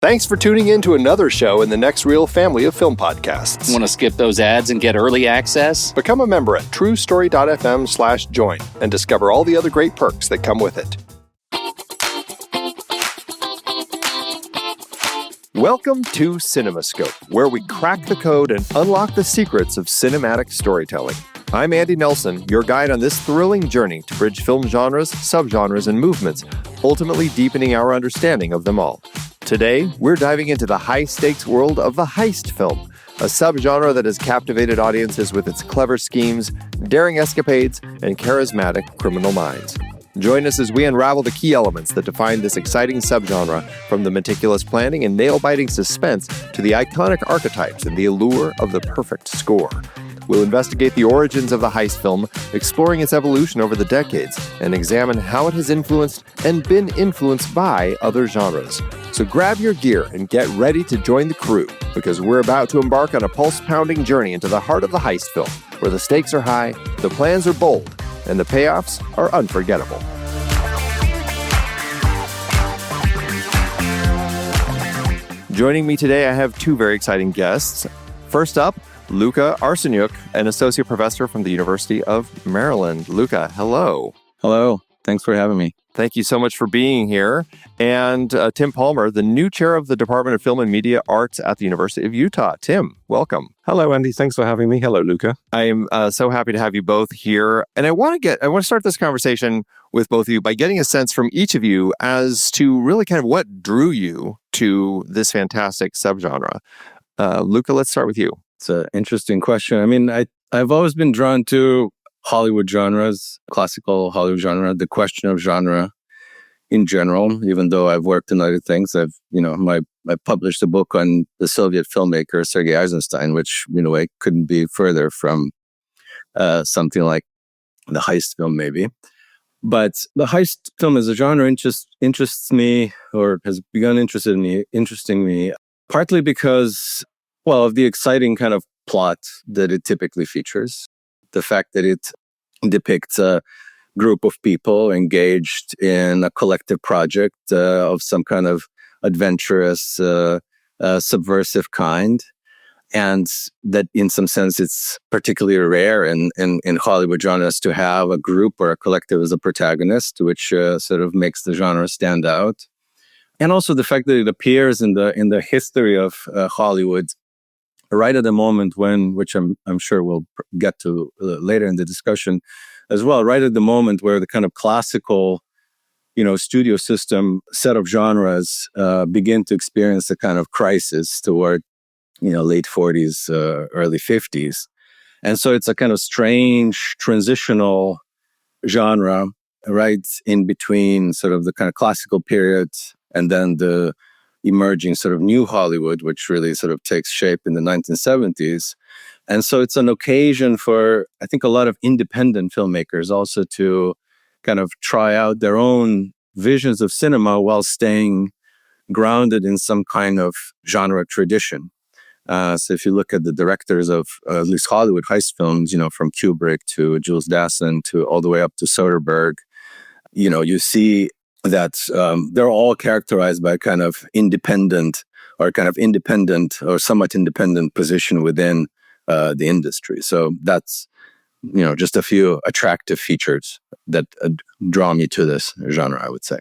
Thanks for tuning in to another show in the Next Reel family of film podcasts. Want to skip those ads and get early access? Become a member at truestory.fm/join and discover all the other great perks that come with it. Welcome to CinemaScope, where we crack the code and unlock the secrets of cinematic storytelling. I'm Andy Nelson, your guide on this thrilling journey to bridge film genres, subgenres, and movements, ultimately deepening our understanding of them all. Today, we're diving into the high-stakes world of the heist film, a subgenre that has captivated audiences with its clever schemes, daring escapades, and charismatic criminal minds. Join us as we unravel the key elements that define this exciting subgenre, from the meticulous planning and nail-biting suspense to the iconic archetypes and the allure of the perfect score. We'll investigate the origins of the heist film, exploring its evolution over the decades, and examine how it has influenced and been influenced by other genres. So grab your gear and get ready to join the crew, because we're about to embark on a pulse-pounding journey into the heart of the heist film, where the stakes are high, the plans are bold, and the payoffs are unforgettable. Joining me today, I have two very exciting guests. First up, Luka Arsenjuk, an associate professor from the University of Maryland. Luka, hello. Hello. Thanks for having me. Thank you so much for being here. And Tim Palmer, the new chair of the Department of Film and Media Arts at the University of Utah. Tim, welcome. Hello, Andy. Thanks for having me. Hello, Luka. I'm so happy to have you both here. And I want to start this conversation with both of you by getting a sense from each of you as to really kind of what drew you to this fantastic subgenre. Luka, let's start with you. It's an interesting question. I mean, I've always been drawn to Hollywood genres, classical Hollywood genre, the question of genre in general, even though I've worked in other things. I published a book on the Soviet filmmaker Sergei Eisenstein, which, in a way, couldn't be further from something like the heist film, maybe. But the heist film as a genre interests me, or has begun interesting me, partly because, well, of the exciting kind of plot that it typically features. The fact that it depicts a group of people engaged in a collective project of some kind of adventurous, subversive kind. And that in some sense, it's particularly rare in Hollywood genres to have a group or a collective as a protagonist, which sort of makes the genre stand out. And also the fact that it appears in the history of Hollywood right at the moment when, which I'm sure we'll get to later in the discussion as well, right at the moment where the kind of classical, studio system set of genres begin to experience a kind of crisis toward, late 40s, early 50s. And so it's a kind of strange transitional genre, right in between sort of the kind of classical period and then the emerging sort of new Hollywood, which really sort of takes shape in the 1970s. And so it's an occasion for, I think, a lot of independent filmmakers also to kind of try out their own visions of cinema while staying grounded in some kind of genre tradition. So if you look at the directors of at least Hollywood heist films, from Kubrick to Jules Dassin to all the way up to Soderbergh, you see that they're all characterized by kind of independent or somewhat independent position within the industry. So that's, just a few attractive features that draw me to this genre, I would say.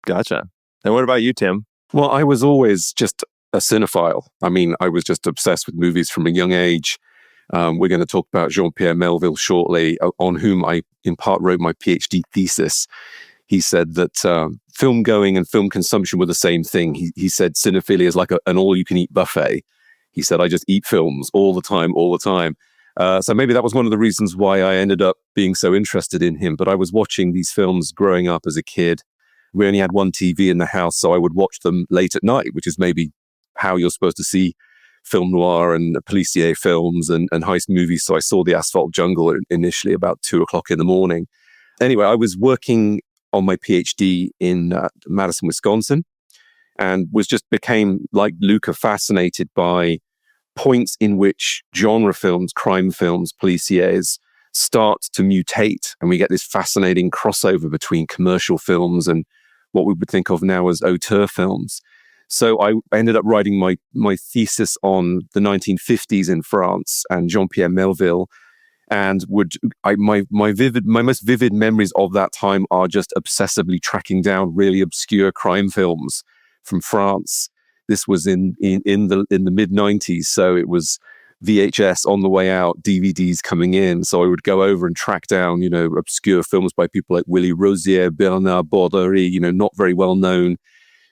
Gotcha. And what about you, Tim? Well, I was always just a cinephile. I mean, I was just obsessed with movies from a young age. We're going to talk about Jean-Pierre Melville shortly, on whom I in part wrote my PhD thesis. He said that film going and film consumption were the same thing. He said cinephilia is like an all-you-can-eat buffet. He said, I just eat films all the time. So maybe that was one of the reasons why I ended up being so interested in him. But I was watching these films growing up as a kid. We only had one TV in the house, so I would watch them late at night, which is maybe how you're supposed to see film noir and policier films and heist movies. So I saw the Asphalt Jungle initially about 2:00 in the morning. Anyway, I was working on my PhD in Madison, Wisconsin, and became like Luka, fascinated by points in which genre films, crime films, policiers start to mutate. And we get this fascinating crossover between commercial films and what we would think of now as auteur films. So I ended up writing my thesis on the 1950s in France and Jean-Pierre Melville, and my most vivid memories of that time are just obsessively tracking down really obscure crime films from France. This was in the mid 90s, so it was VHS on the way out, DVDs coming in. So I would go over and track down, obscure films by people like Willy Rosier, Bernard Borderie, not very well known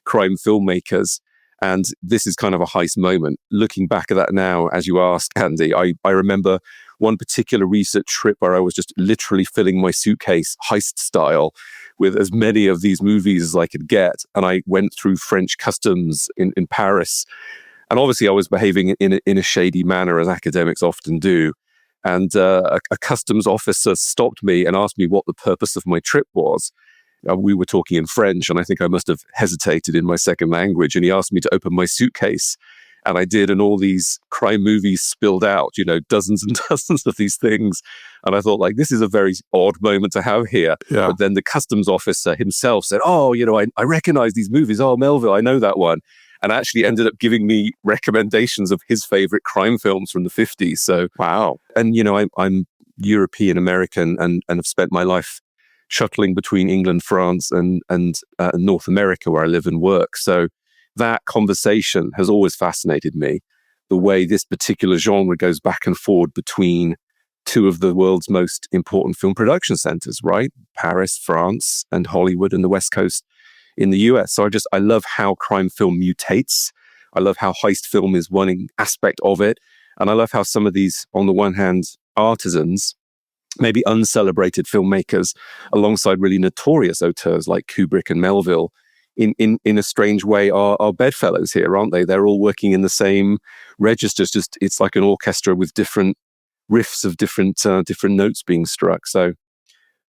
crime filmmakers. And this is kind of a heist moment. Looking back at that now, as you asked, Andy, I remember one particular research trip where I was just literally filling my suitcase, heist style, with as many of these movies as I could get. And I went through French customs in Paris. And obviously I was behaving in a shady manner, as academics often do. And a customs officer stopped me and asked me what the purpose of my trip was. We were talking in French, and I think I must have hesitated in my second language. And he asked me to open my suitcase, and I did. And all these crime movies spilled out, dozens and dozens of these things. And I thought, this is a very odd moment to have here. Yeah. But then the customs officer himself said, "Oh, I recognize these movies. Oh, Melville, I know that one." And actually ended up giving me recommendations of his favorite crime films from the 50s. So, Wow. And, I'm European American and have spent my life shuttling between England, France, and North America, where I live and work. So that conversation has always fascinated me. The way this particular genre goes back and forward between two of the world's most important film production centers, right? Paris, France, and Hollywood and the West Coast in the US. So I love how crime film mutates. I love how heist film is one aspect of it. And I love how some of these, on the one hand, artisans, maybe uncelebrated filmmakers, alongside really notorious auteurs like Kubrick and Melville, in a strange way are bedfellows here, aren't they? They're all working in the same registers. Just it's like an orchestra with different riffs of different notes being struck. So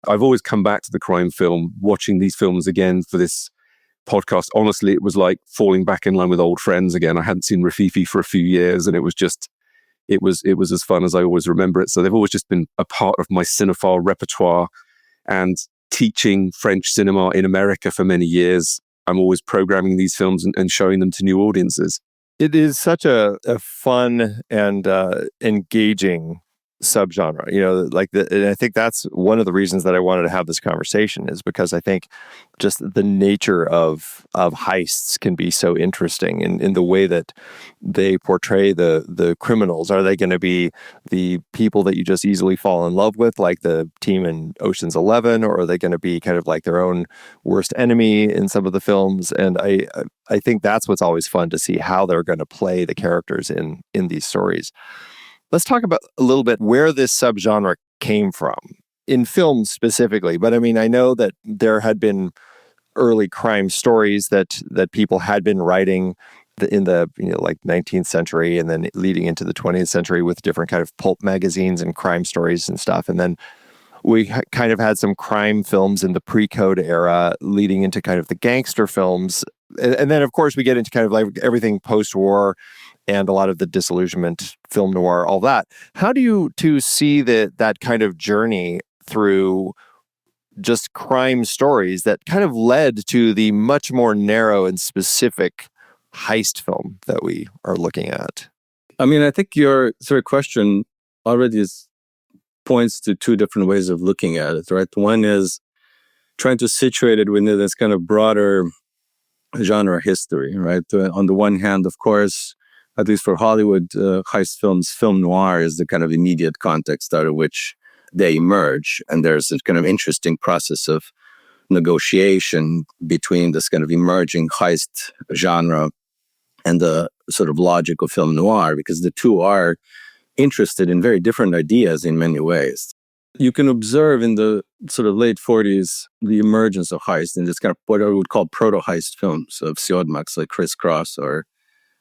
I've always come back to the crime film, watching these films again for this podcast. Honestly, it was like falling back in line with old friends again. I hadn't seen Rififi for a few years, and it was as fun as I always remember it. So they've always just been a part of my cinephile repertoire. And teaching French cinema in America for many years, I'm always programming these films and showing them to new audiences. It is such a fun and engaging subgenre, and I think that's one of the reasons that I wanted to have this conversation, is because I think just the nature of heists can be so interesting in the way that they portray the criminals. Are they going to be the people that you just easily fall in love with, like the team in Ocean's 11, or are they going to be kind of like their own worst enemy in some of the films? And I think that's what's always fun to see, how they're going to play the characters in these stories. Let's talk about a little bit where this subgenre came from in films specifically. But I mean, I know that there had been early crime stories that people had been writing in the 19th century, and then leading into the 20th century with different kind of pulp magazines and crime stories and stuff. And then we kind of had some crime films in the pre-code era leading into kind of the gangster films. And then, of course, we get into kind of like everything post-war and a lot of the disillusionment, film noir, all that. How do you two see that kind of journey through just crime stories that kind of led to the much more narrow and specific heist film that we are looking at? I mean, I think your sort of question already points to two different ways of looking at it, right? One is trying to situate it within this kind of broader genre history, right? On the one hand, of course, at least for Hollywood heist films, film noir is the kind of immediate context out of which they emerge. And there's a kind of interesting process of negotiation between this kind of emerging heist genre and the sort of logic of film noir, because the two are interested in very different ideas in many ways. You can observe in the sort of late 40s the emergence of heist in this kind of what I would call proto-heist films of Siodmak's, like Criss-Cross or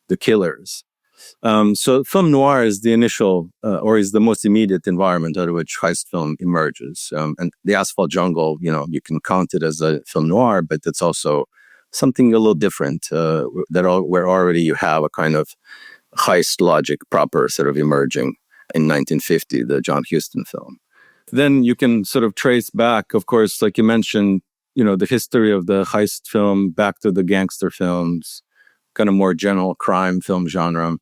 The Killers. So film noir is the initial, or is the most immediate environment out of which heist film emerges. And the Asphalt Jungle, you can count it as a film noir, but it's also something a little different, where already you have a kind of heist logic proper sort of emerging in 1950, the John Huston film. Then you can sort of trace back, of course, like you mentioned, the history of the heist film back to the gangster films, kind of more general crime film genre.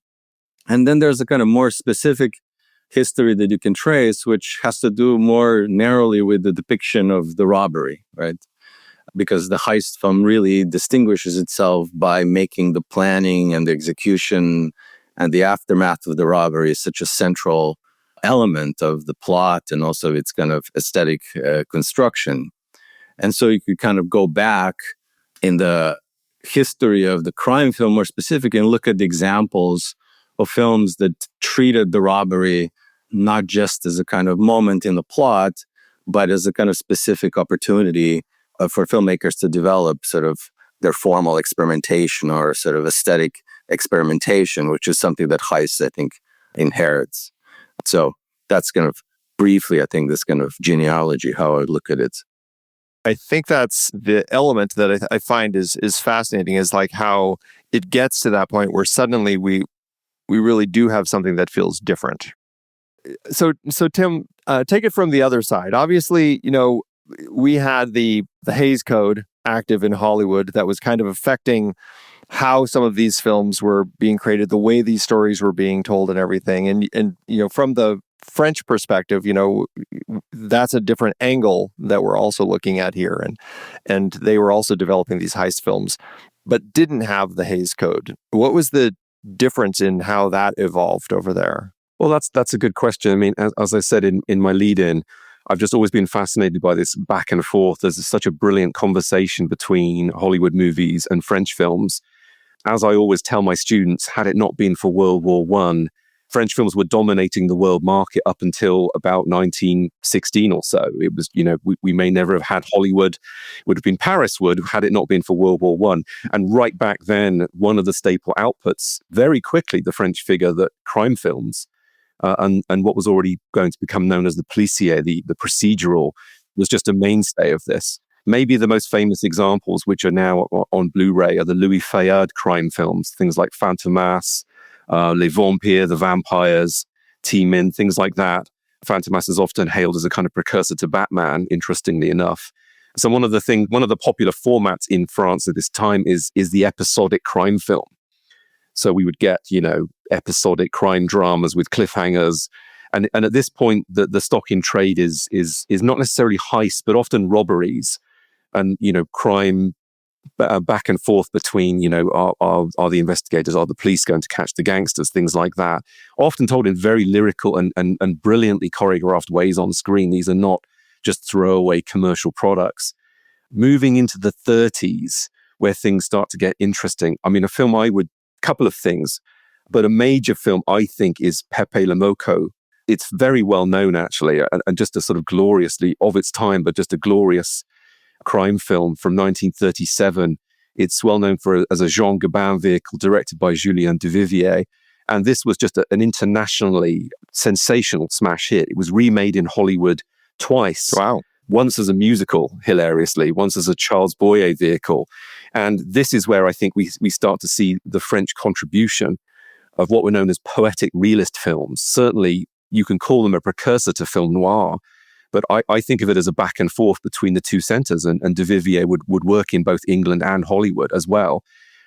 And then there's a kind of more specific history that you can trace, which has to do more narrowly with the depiction of the robbery, right? Because the heist film really distinguishes itself by making the planning and the execution and the aftermath of the robbery such a central element of the plot and also its kind of aesthetic construction. And so you could kind of go back in the history of the crime film more specific and look at the examples of films that treated the robbery not just as a kind of moment in the plot, but as a kind of specific opportunity for filmmakers to develop sort of their formal experimentation or sort of aesthetic experimentation, which is something that Heist, I think, inherits. So that's kind of briefly, I think, this kind of genealogy, how I look at it. I think that's the element that I find is fascinating, is like how it gets to that point where suddenly we really do have something that feels different. So Tim, take it from the other side. Obviously, we had the Hays Code active in Hollywood that was kind of affecting how some of these films were being created, the way these stories were being told and everything. And from the French perspective, that's a different angle that we're also looking at here. And they were also developing these heist films, but didn't have the Hays Code. What was the difference in how that evolved over there? Well, that's a good question. I mean, as I said in my lead-in, I've just always been fascinated by this back and forth. There's such a brilliant conversation between Hollywood movies and French films. As I always tell my students, had it not been for World War I, French films were dominating the world market up until about 1916 or so. It was, we may never have had Hollywood. It would have been Paris had it not been for World War I. And right back then, one of the staple outputs, very quickly, the French figure that crime films, and what was already going to become known as the policier, the procedural, was just a mainstay of this. Maybe the most famous examples, which are now on Blu-ray, are the Louis Fayard crime films, things like Fantomas, Les Vampires, the Vampires, T-Min, things like that. Fantomas is often hailed as a kind of precursor to Batman, interestingly enough. So one of the popular formats in France at this time is the episodic crime film. So we would get, episodic crime dramas with cliffhangers. And at this point, the stock in trade is not necessarily heist, but often robberies and, crime back and forth between, are the investigators, are the police going to catch the gangsters, things like that. Often told in very lyrical and brilliantly choreographed ways on screen. These are not just throwaway commercial products. Moving into the 30s, where things start to get interesting. I mean, couple of things, but a major film, I think, is Pepe Le Moko. It's very well known, actually, and just a sort of gloriously of its time, but just a glorious crime film from 1937. It's well known as a Jean Gabin vehicle directed by Julien Duvivier. And this was just an internationally sensational smash hit. It was remade in Hollywood twice. Wow. Once as a musical, hilariously, once as a Charles Boyer vehicle. And this is where I think we start to see the French contribution of what were known as poetic realist films. Certainly, you can call them a precursor to film noir, but I think of it as a back and forth between the two centers, and Duvivier would work in both England and Hollywood as well.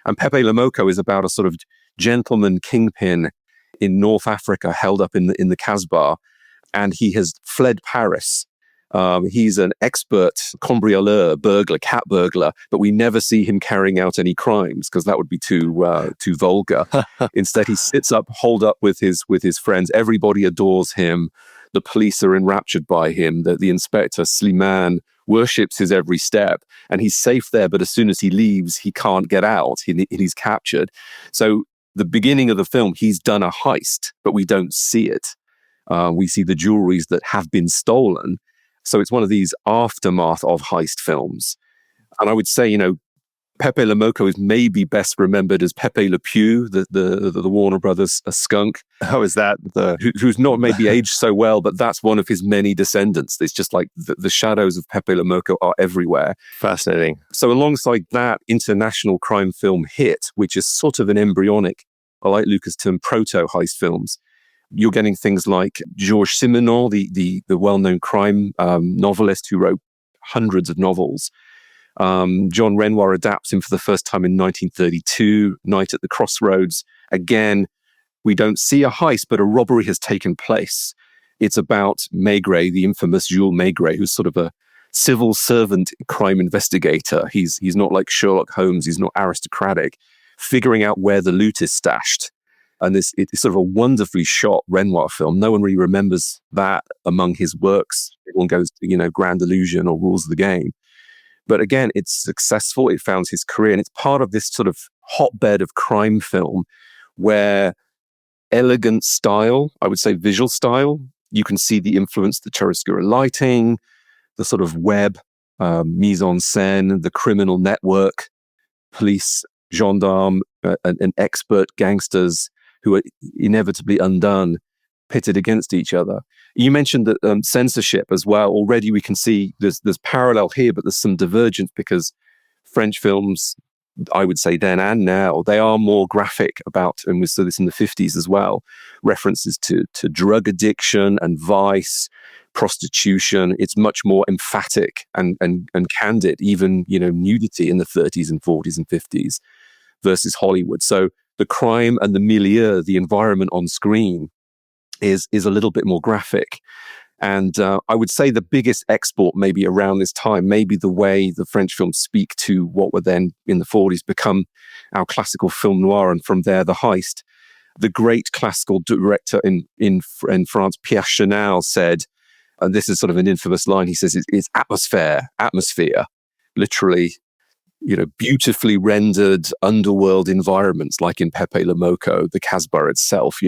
And Pepe Le Moko is about a sort of gentleman kingpin in North Africa held up in the Casbah, and he has fled Paris. He's an expert cambrioleur, burglar, cat burglar, but we never see him carrying out any crimes because that would be too vulgar. Instead, he sits up, holed up with his friends. Everybody adores him. The police are enraptured by him. The inspector, Slimane, worships his every step, and he's safe there. But as soon as he leaves, he can't get out. He's captured. So the beginning of the film, he's done a heist, but we don't see it. We see the jewelries that have been stolen. So it's one of these aftermath of heist films. And I would say, Pepe Le Moko is maybe best remembered as Pepe Le Pew, the Warner Brothers skunk. How is that? Who's not maybe aged so well, but that's one of his many descendants. It's just like the shadows of Pepe Le Moko are everywhere. Fascinating. So alongside that international crime film hit, which is sort of an embryonic, I like Lucas' term, proto-heist films, you're getting things like Georges Simenon, the well-known crime novelist who wrote hundreds of novels. John Renoir adapts him for the first time in 1932, Night at the Crossroads. Again, we don't see a heist, but a robbery has taken place. It's about Maigret, the infamous Jules Maigret, who's sort of a civil servant crime investigator. He's not like Sherlock Holmes. He's not aristocratic, figuring out where the loot is stashed. And it's sort of a wonderfully shot Renoir film. No one really remembers that among his works. Everyone goes to, Grand Illusion or Rules of the Game. But again, it's successful. It founds his career. And it's part of this sort of hotbed of crime film where elegant style, I would say visual style, you can see the influence, the chiaroscuro lighting, the sort of web, mise en scène, the criminal network, police, gendarme, and expert gangsters who are inevitably undone, pitted against each other. You mentioned that censorship as well. Already we can see there's parallel here, but there's some divergence because French films, I would say then and now, they are more graphic about, and we saw this in the 50s as well, references to drug addiction and vice, prostitution. It's much more emphatic and candid, even, nudity in the 30s and 40s and 50s versus Hollywood. So the crime and the milieu, the environment on screen is a little bit more graphic. And I would say the biggest export maybe around this time, maybe the way the French films speak to what were then in the 40s become our classical film noir, and from there, the heist. The great classical director in France, Pierre Chenal, said, and this is sort of an infamous line, he says, it's atmosphere, literally, beautifully rendered underworld environments like in Pepe Le Moco, the Casbah itself,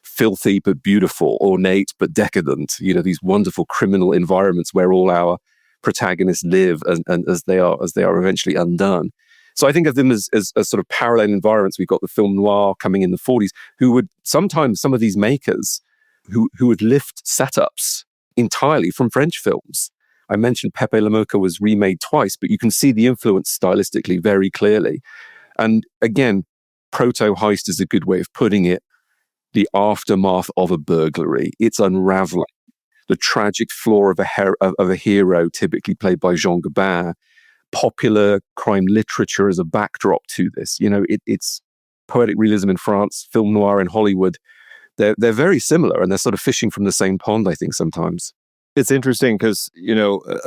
filthy but beautiful, ornate but decadent, these wonderful criminal environments where all our protagonists live and as they are eventually undone. So I think of them as sort of parallel environments. We've got the film noir coming in the 40s, who would sometimes, some of these makers who would lift setups entirely from French films. I mentioned Pepe Le Moco was remade twice, but you can see the influence stylistically very clearly. And again, proto-heist is a good way of putting it. The aftermath of a burglary, it's unraveling. The tragic flaw of a hero, typically played by Jean Gabin. Popular crime literature as a backdrop to this. It's poetic realism in France, film noir in Hollywood. They're very similar, and they're sort of fishing from the same pond, I think, sometimes. It's interesting because,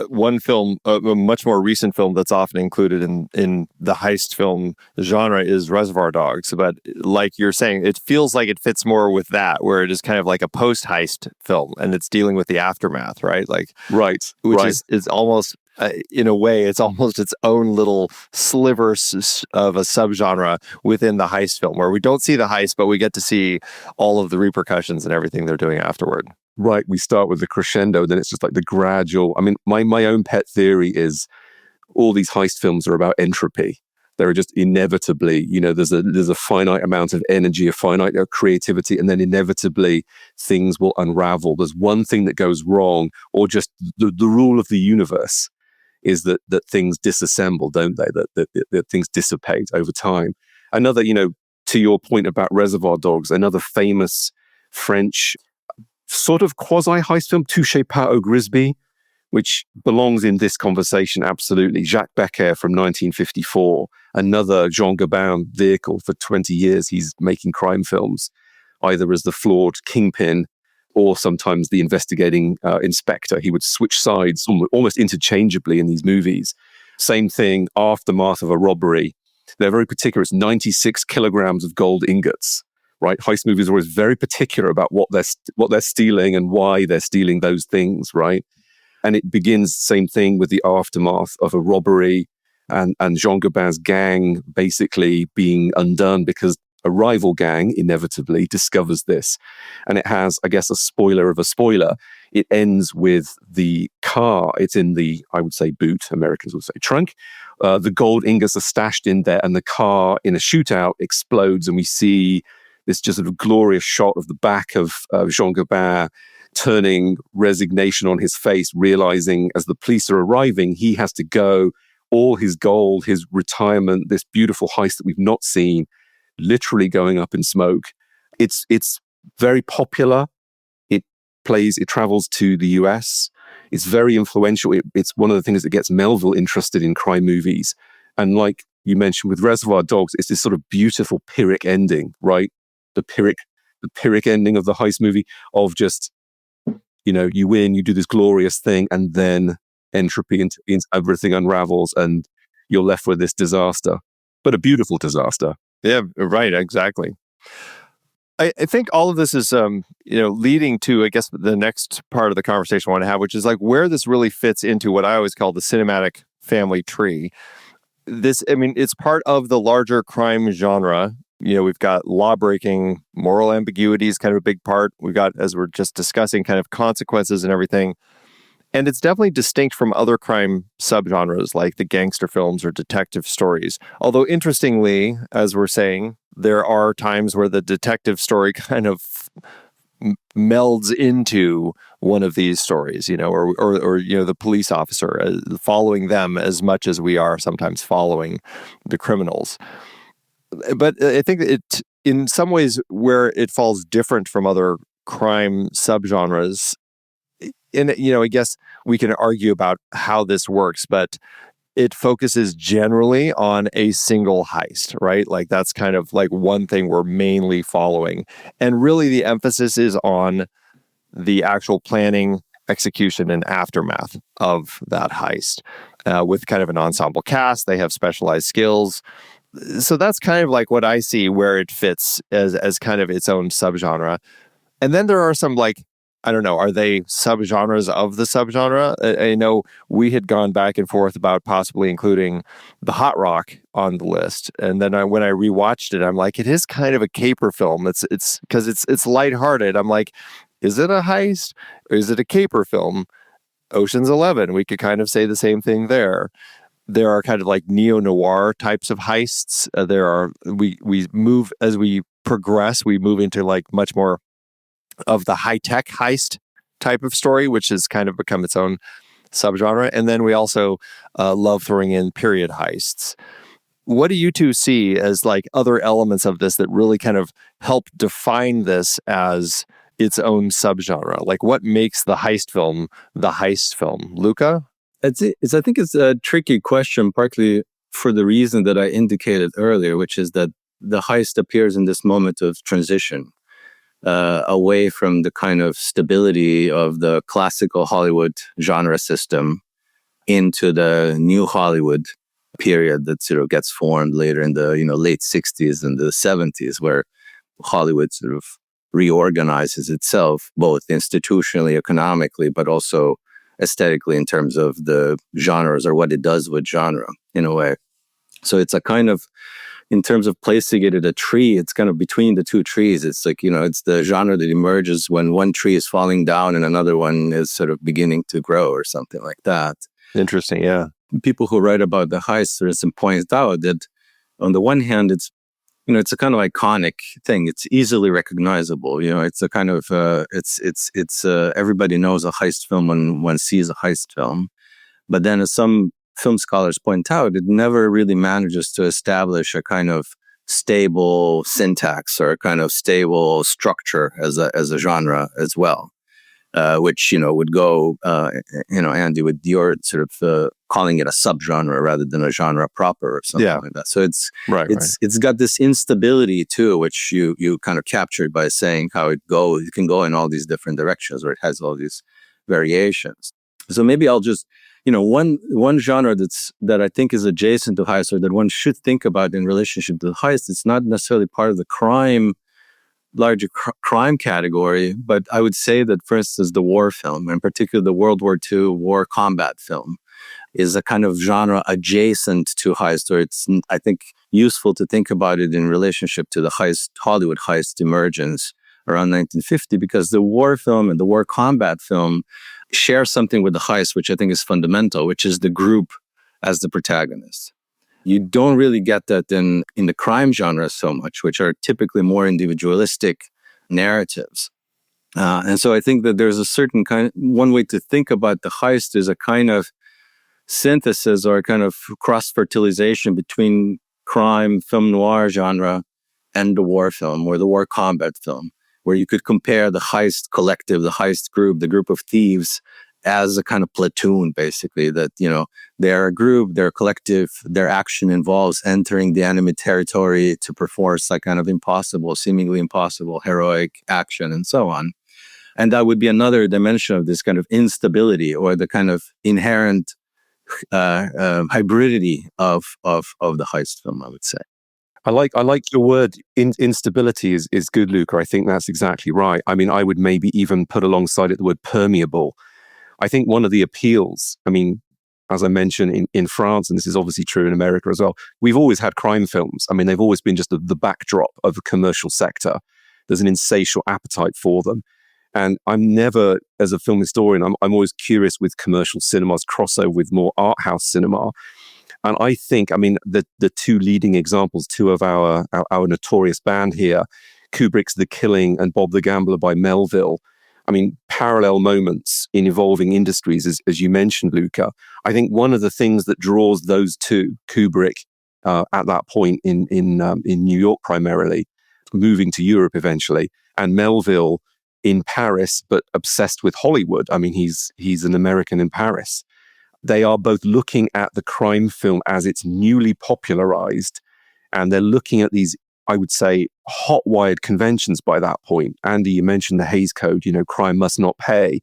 one film, a much more recent film that's often included in the heist film genre is Reservoir Dogs. But like you're saying, it feels like it fits more with that, where it is kind of like a post-heist film and it's dealing with the aftermath, right? Right. Which is almost, in a way, it's almost its own little sliver of a subgenre within the heist film, where we don't see the heist, but we get to see all of the repercussions and everything they're doing afterward. Right, we start with the crescendo, then it's just like the gradual. I mean, my own pet theory is all these heist films are about entropy. They're just inevitably, there's a finite amount of energy, a finite amount of creativity, and then inevitably things will unravel. There's one thing that goes wrong, or just the rule of the universe is that things disassemble, don't they? That things dissipate over time. Another, to your point about Reservoir Dogs, another famous French sort of quasi-heist film, Touché pas au Grisby, which belongs in this conversation, absolutely. Jacques Becker from 1954, another Jean Gabin vehicle. For 20 years, he's making crime films, either as the flawed kingpin or sometimes the investigating inspector. He would switch sides almost interchangeably in these movies. Same thing, aftermath of a robbery. They're very particular. It's 96 kilograms of gold ingots. Right, heist movies are always very particular about what they're stealing and why they're stealing those things, right? And it begins same thing with the aftermath of a robbery and Jean Gabin's gang basically being undone because a rival gang inevitably discovers this. And it has, I guess, a spoiler of a spoiler. It ends with the car. It's in the, I would say, boot. Americans would say trunk. The gold ingots are stashed in there, and the car in a shootout explodes, and we see this just sort of glorious shot of the back of Jean Gabin turning resignation on his face, realizing as the police are arriving, he has to go. All his gold, his retirement, this beautiful heist that we've not seen, literally going up in smoke. It's very popular. It travels to the US. It's very influential. It's one of the things that gets Melville interested in crime movies. And like you mentioned with Reservoir Dogs, it's this sort of beautiful Pyrrhic ending, right? The Pyrrhic ending of the heist movie of just, you win, you do this glorious thing, and then entropy into everything unravels, and you're left with this disaster, but a beautiful disaster. Yeah, right. Exactly. I think all of this is, leading to, I guess, the next part of the conversation I want to have, which is like where this really fits into what I always call the cinematic family tree. It's part of the larger crime genre. We've got law-breaking, moral ambiguity is kind of a big part. We've got, as we're just discussing, kind of consequences and everything. And it's definitely distinct from other crime subgenres like the gangster films or detective stories. Although, interestingly, as we're saying, there are times where the detective story kind of melds into one of these stories, or the police officer, following them as much as we are sometimes following the criminals. But I think it, in some ways, where it falls different from other crime subgenres, and I guess we can argue about how this works, but it focuses generally on a single heist, right? Like that's kind of like one thing we're mainly following. And really the emphasis is on the actual planning, execution, and aftermath of that heist, with kind of an ensemble cast. They have specialized skills. So that's kind of like what I see where it fits as kind of its own subgenre. And then there are some, like, I don't know, are they subgenres of the subgenre? I know we had gone back and forth about possibly including the hot rock on the list. And then when I rewatched it, I'm like, it is kind of a caper film. It's because it's lighthearted. I'm like, is it a heist or is it a caper film? Ocean's 11, we could kind of say the same thing there. There are kind of like neo-noir types of heists. We move, as we progress, we move into like much more of the high-tech heist type of story, which has kind of become its own subgenre. And then we also love throwing in period heists. What do you two see as like other elements of this that really kind of help define this as its own subgenre? Like what makes the heist film the heist film? Luka? I think it's a tricky question, partly for the reason that I indicated earlier, which is that the heist appears in this moment of transition, away from the kind of stability of the classical Hollywood genre system into the new Hollywood period that sort of gets formed later in the late 60s and the 70s, where Hollywood sort of reorganizes itself both institutionally, economically, but also aesthetically in terms of the genres or what it does with genre in a way. So it's a kind of, in terms of placing it at a tree, it's kind of between the two trees. It's like, it's the genre that emerges when one tree is falling down and another one is sort of beginning to grow or something like that. Interesting, yeah. People who write about the heist, for instance, point out that on the one hand, it's a kind of iconic thing. It's easily recognizable. It's a kind of it's everybody knows a heist film when one sees a heist film. But then, as some film scholars point out, it never really manages to establish a kind of stable syntax or a kind of stable structure as a genre as well. Which would go, Andy, with your sort of calling it a subgenre rather than a genre proper or something like that. So it's got this instability too, which you kind of captured by saying how it can go in all these different directions, or it has all these variations. So maybe I'll just, one genre that I think is adjacent to heist, or that one should think about in relationship to heist. It's not necessarily part of the larger crime category, but I would say that, for instance, the war film, in particular the World War II war combat film, is a kind of genre adjacent to heist, or it's, I think, useful to think about it in relationship to the Hollywood heist emergence around 1950, because the war film and the war combat film share something with the heist, which I think is fundamental, which is the group as the protagonist. You don't really get that in the crime genre so much, which are typically more individualistic narratives. And so I think that there's a certain one way to think about the heist is a kind of synthesis or a kind of cross-fertilization between crime, film noir genre, and the war film or the war combat film, where you could compare the heist collective, the heist group, the group of thieves, as a kind of platoon, basically, that, they're a group, they're a collective, their action involves entering the enemy territory to perform some kind of impossible, seemingly impossible, heroic action and so on. And that would be another dimension of this kind of instability or the kind of inherent hybridity of the heist film, I would say. I like your word instability is good, Luca. I think that's exactly right. I mean, I would maybe even put alongside it the word permeable. I think one of the appeals, I mean, as I mentioned in France, and this is obviously true in America as well, we've always had crime films. I mean, they've always been just the backdrop of the commercial sector. There's an insatiable appetite for them. And I'm never, as a film historian, I'm always curious with commercial cinema's crossover with more art house cinema. And I think, I mean, the two leading examples, two of our notorious band here, Kubrick's The Killing and Bob the Gambler by Melville, I mean, parallel moments in evolving industries, as you mentioned, Luca. I think one of the things that draws those two, Kubrick at that point in New York primarily, moving to Europe eventually, and Melville in Paris, but obsessed with Hollywood. I mean, he's an American in Paris. They are both looking at the crime film as it's newly popularized, and they're looking at these, I would say, hot-wired conventions by that point. Andy, you mentioned the Hays Code, crime must not pay.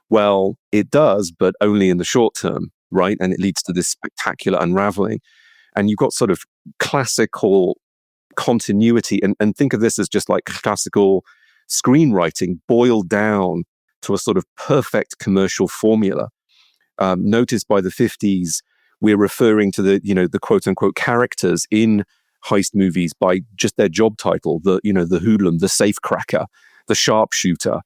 Well, it does, but only in the short term, right? And it leads to this spectacular unraveling. And you've got sort of classical continuity, and think of this as just like classical screenwriting boiled down to a sort of perfect commercial formula. Notice by the 50s, we're referring to the quote unquote characters in heist movies by just their job title, the hoodlum, the safecracker, the sharpshooter.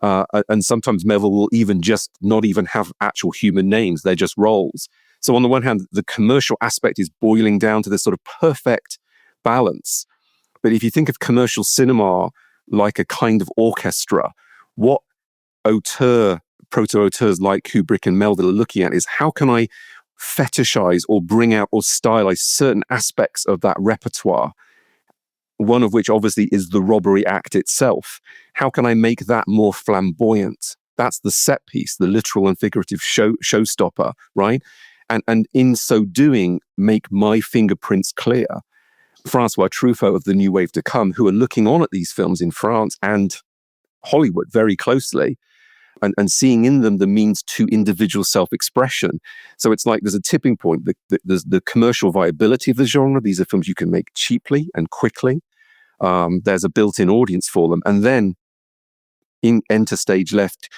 And sometimes Melville will even just not even have actual human names. They're just roles. So on the one hand, the commercial aspect is boiling down to this sort of perfect balance. But if you think of commercial cinema like a kind of orchestra, what proto-auteurs like Kubrick and Melville are looking at is how can I fetishize or bring out or stylize certain aspects of that repertoire, one of which obviously is the robbery act itself. How can I make that more flamboyant? That's the set piece, the literal and figurative showstopper, right? And in so doing, make my fingerprints clear. Francois Truffaut of the new wave to come, who are looking on at these films in France and Hollywood very closely, and seeing in them the means to individual self-expression. So it's like there's a tipping point. There's the commercial viability of the genre. These are films you can make cheaply and quickly. There's a built-in audience for them. And then in enter stage left,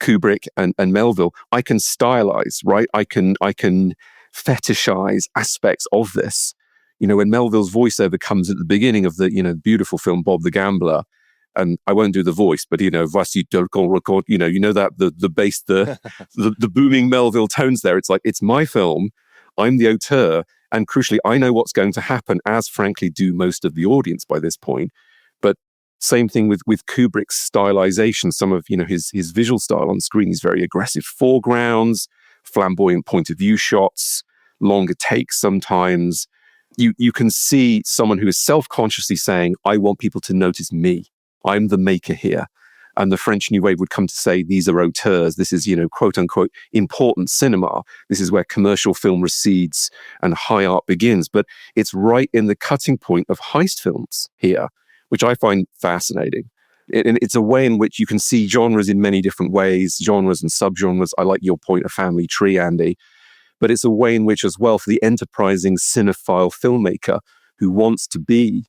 Kubrick and Melville, I can stylize, right? I can fetishize aspects of this. When Melville's voiceover comes at the beginning of the, beautiful film Bob the Gambler, and I won't do the voice, but voici le record, that the bass, the booming Melville tones there. It's like, it's my film. I'm the auteur. And crucially, I know what's going to happen, as frankly do most of the audience by this point. But same thing with Kubrick's stylization. Some of, his visual style on screen is very aggressive foregrounds, flamboyant point of view shots, longer takes sometimes. You can see someone who is self-consciously saying, I want people to notice me. I'm the maker here. And the French New Wave would come to say, these are auteurs. This is, quote unquote, important cinema. This is where commercial film recedes and high art begins. But it's right in the cutting point of heist films here, which I find fascinating. And it's a way in which you can see genres in many different ways, genres and subgenres. I like your point of family tree, Andy. But it's a way in which as well, for the enterprising cinephile filmmaker who wants to be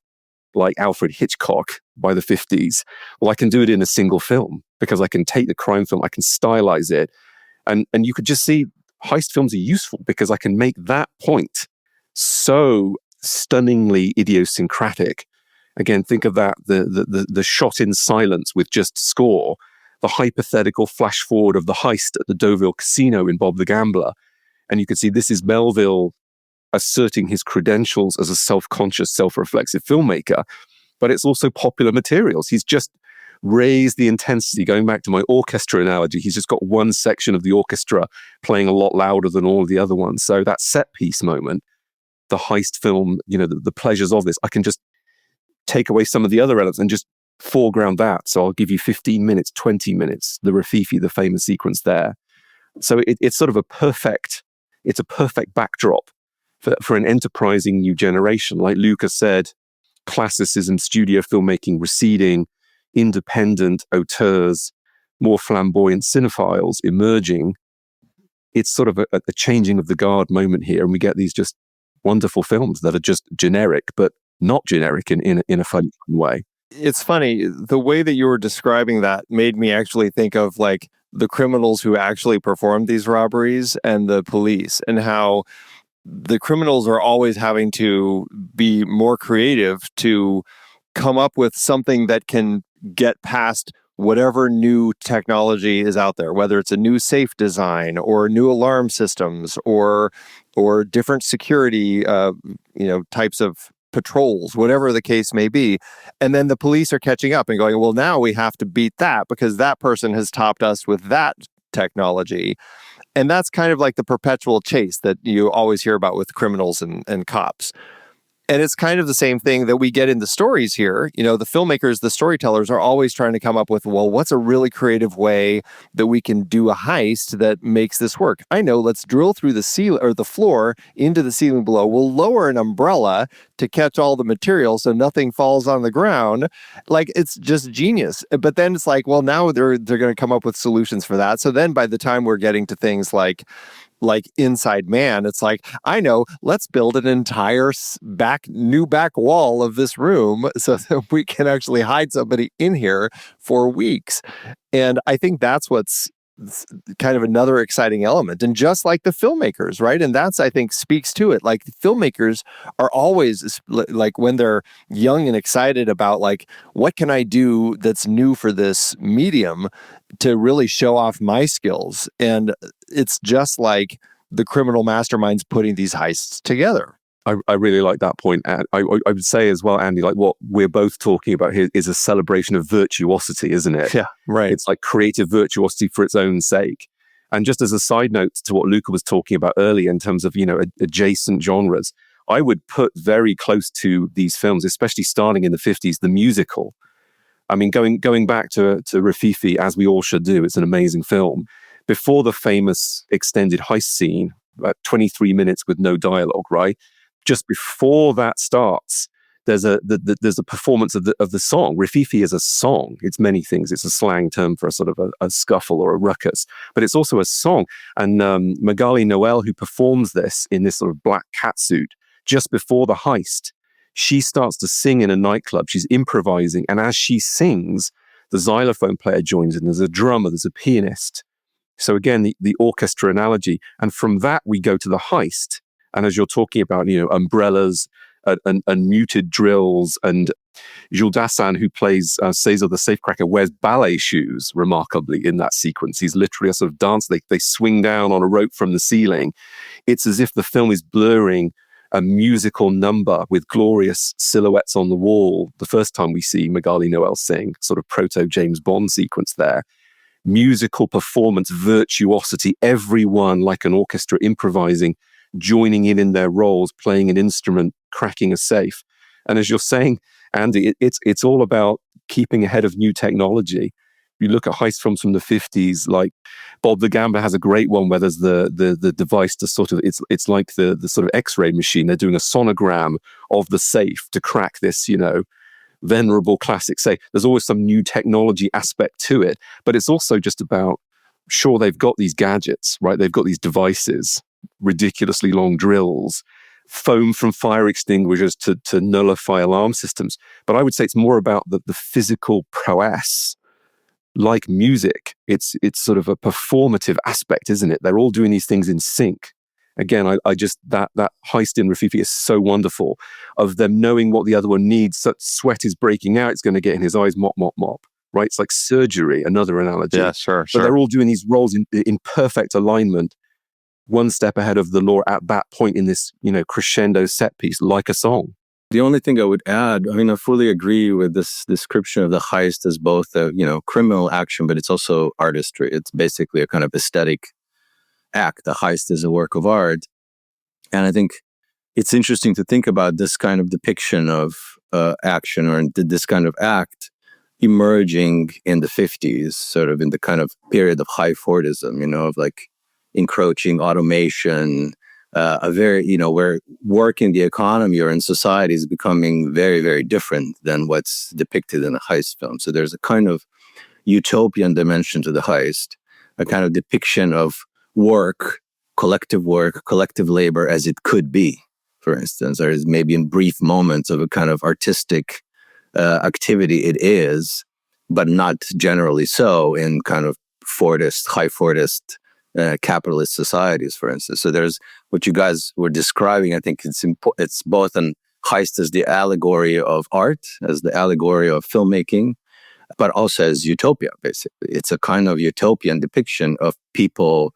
like Alfred Hitchcock by the 50s, well, I can do it in a single film because I can take the crime film, I can stylize it. And you could just see heist films are useful because I can make that point so stunningly idiosyncratic. Again, think of that, the shot in silence with just score, the hypothetical flash forward of the heist at the Deauville Casino in Bob the Gambler. And you can see this is Melville asserting his credentials as a self-conscious, self-reflexive filmmaker, but it's also popular materials. He's just raised the intensity. Going back to my orchestra analogy, he's just got one section of the orchestra playing a lot louder than all of the other ones. So that set piece moment, the heist film, the pleasures of this, I can just take away some of the other elements and just foreground that. So I'll give you 15 minutes, 20 minutes, the Rififi, the famous sequence there. So it's sort of it's a perfect backdrop for an enterprising new generation. Like Luka said, classicism, studio filmmaking receding, independent auteurs, more flamboyant cinephiles emerging. It's sort of a changing of the guard moment here, and we get these just wonderful films that are just generic, but not generic in a fun way. It's funny, the way that you were describing that made me actually think of like the criminals who actually performed these robberies and the police, and how the criminals are always having to be more creative to come up with something that can get past whatever new technology is out there, whether it's a new safe design or new alarm systems or different security types of patrols, whatever the case may be. And then the police are catching up and going, well, now we have to beat that because that person has topped us with that technology. And that's kind of like the perpetual chase that you always hear about with criminals and cops. And it's kind of the same thing that we get in the stories here. You know, the filmmakers, the storytellers are always trying to come up with, well, what's a really creative way that we can do a heist that makes this work? I know, let's drill through the ceiling or the floor into the ceiling below. We'll lower an umbrella to catch all the material so nothing falls on the ground. Like, it's just genius. But then it's like, well, now they're going to come up with solutions for that. So then by the time we're getting to things like Inside Man, it's like, I know, let's build an entire new back wall of this room so that we can actually hide somebody in here for weeks. And I think that's what's kind of another exciting element. And just like the filmmakers, right? And that's, I think, speaks to it. Like, filmmakers are always like, when they're young and excited about like, what can I do that's new for this medium to really show off my skills? And it's just like the criminal masterminds putting these heists together. I really like that point. And I would say as well, Andy, like what we're both talking about here is a celebration of virtuosity, isn't it? Yeah, right. It's like creative virtuosity for its own sake. And just as a side note to what Luka was talking about earlier in terms of, adjacent genres, I would put very close to these films, especially starting in the 50s, the musical. I mean, going back to Rififi, as we all should do, it's an amazing film. Before the famous extended heist scene, about 23 minutes with no dialogue, right? Just before that starts, there's a performance of the song. Rififi is a song. It's many things. It's a slang term for a sort of a scuffle or a ruckus, but it's also a song. And Magali Noel, who performs this in this sort of black catsuit just before the heist, she starts to sing in a nightclub. She's improvising, and as she sings, the xylophone player joins in. There's a drummer. There's a pianist. So again, the orchestra analogy, and from that we go to the heist. And as you're talking about, umbrellas and muted drills, and Jules Dassin, who plays Cesar the Safecracker, wears ballet shoes remarkably in that sequence. He's literally a sort of dance. They swing down on a rope from the ceiling. It's as if the film is blurring a musical number with glorious silhouettes on the wall. The first time we see Magali Noel sing, sort of proto James Bond sequence there. Musical performance, virtuosity, everyone like an orchestra improvising, joining in their roles, playing an instrument, cracking a safe. And as you're saying, Andy, it's all about keeping ahead of new technology. You look at heist films from the 50s, like Bob the Gambler has a great one where there's the device to sort of, it's like the sort of X-ray machine. They're doing a sonogram of the safe to crack this, venerable classic safe. There's always some new technology aspect to it, but it's also just about, sure, they've got these gadgets, right? They've got these devices, ridiculously long drills, foam from fire extinguishers to nullify alarm systems. But I would say it's more about the physical prowess. Like music, it's sort of a performative aspect, isn't it? They're all doing these things in sync. Again, I just, that heist in Rififi is so wonderful, of them knowing what the other one needs. So sweat is breaking out, it's going to get in his eyes, mop, mop, mop. Right? It's like surgery, another analogy. Yeah, sure. But they're all doing these roles in perfect alignment, one step ahead of the law at that point in this, crescendo set piece, like a song. The only thing I would add, I fully agree with this description of the heist as both a, criminal action, but it's also artistry. It's basically a kind of aesthetic act. The heist is a work of art. And I think it's interesting to think about this kind of depiction of action, or this kind of act emerging in the 50s, sort of in the kind of period of high Fordism, of like encroaching automation, where work in the economy or in society is becoming very, very different than what's depicted in a heist film. So there's a kind of utopian dimension to the heist, a kind of depiction of work, collective labor as it could be, for instance, or is maybe in brief moments of a kind of artistic activity it is, but not generally so in kind of high Fordist capitalist societies, for instance. So there's what you guys were describing. I think it's both an heist as the allegory of art, as the allegory of filmmaking, but also as utopia, basically. It's a kind of utopian depiction of people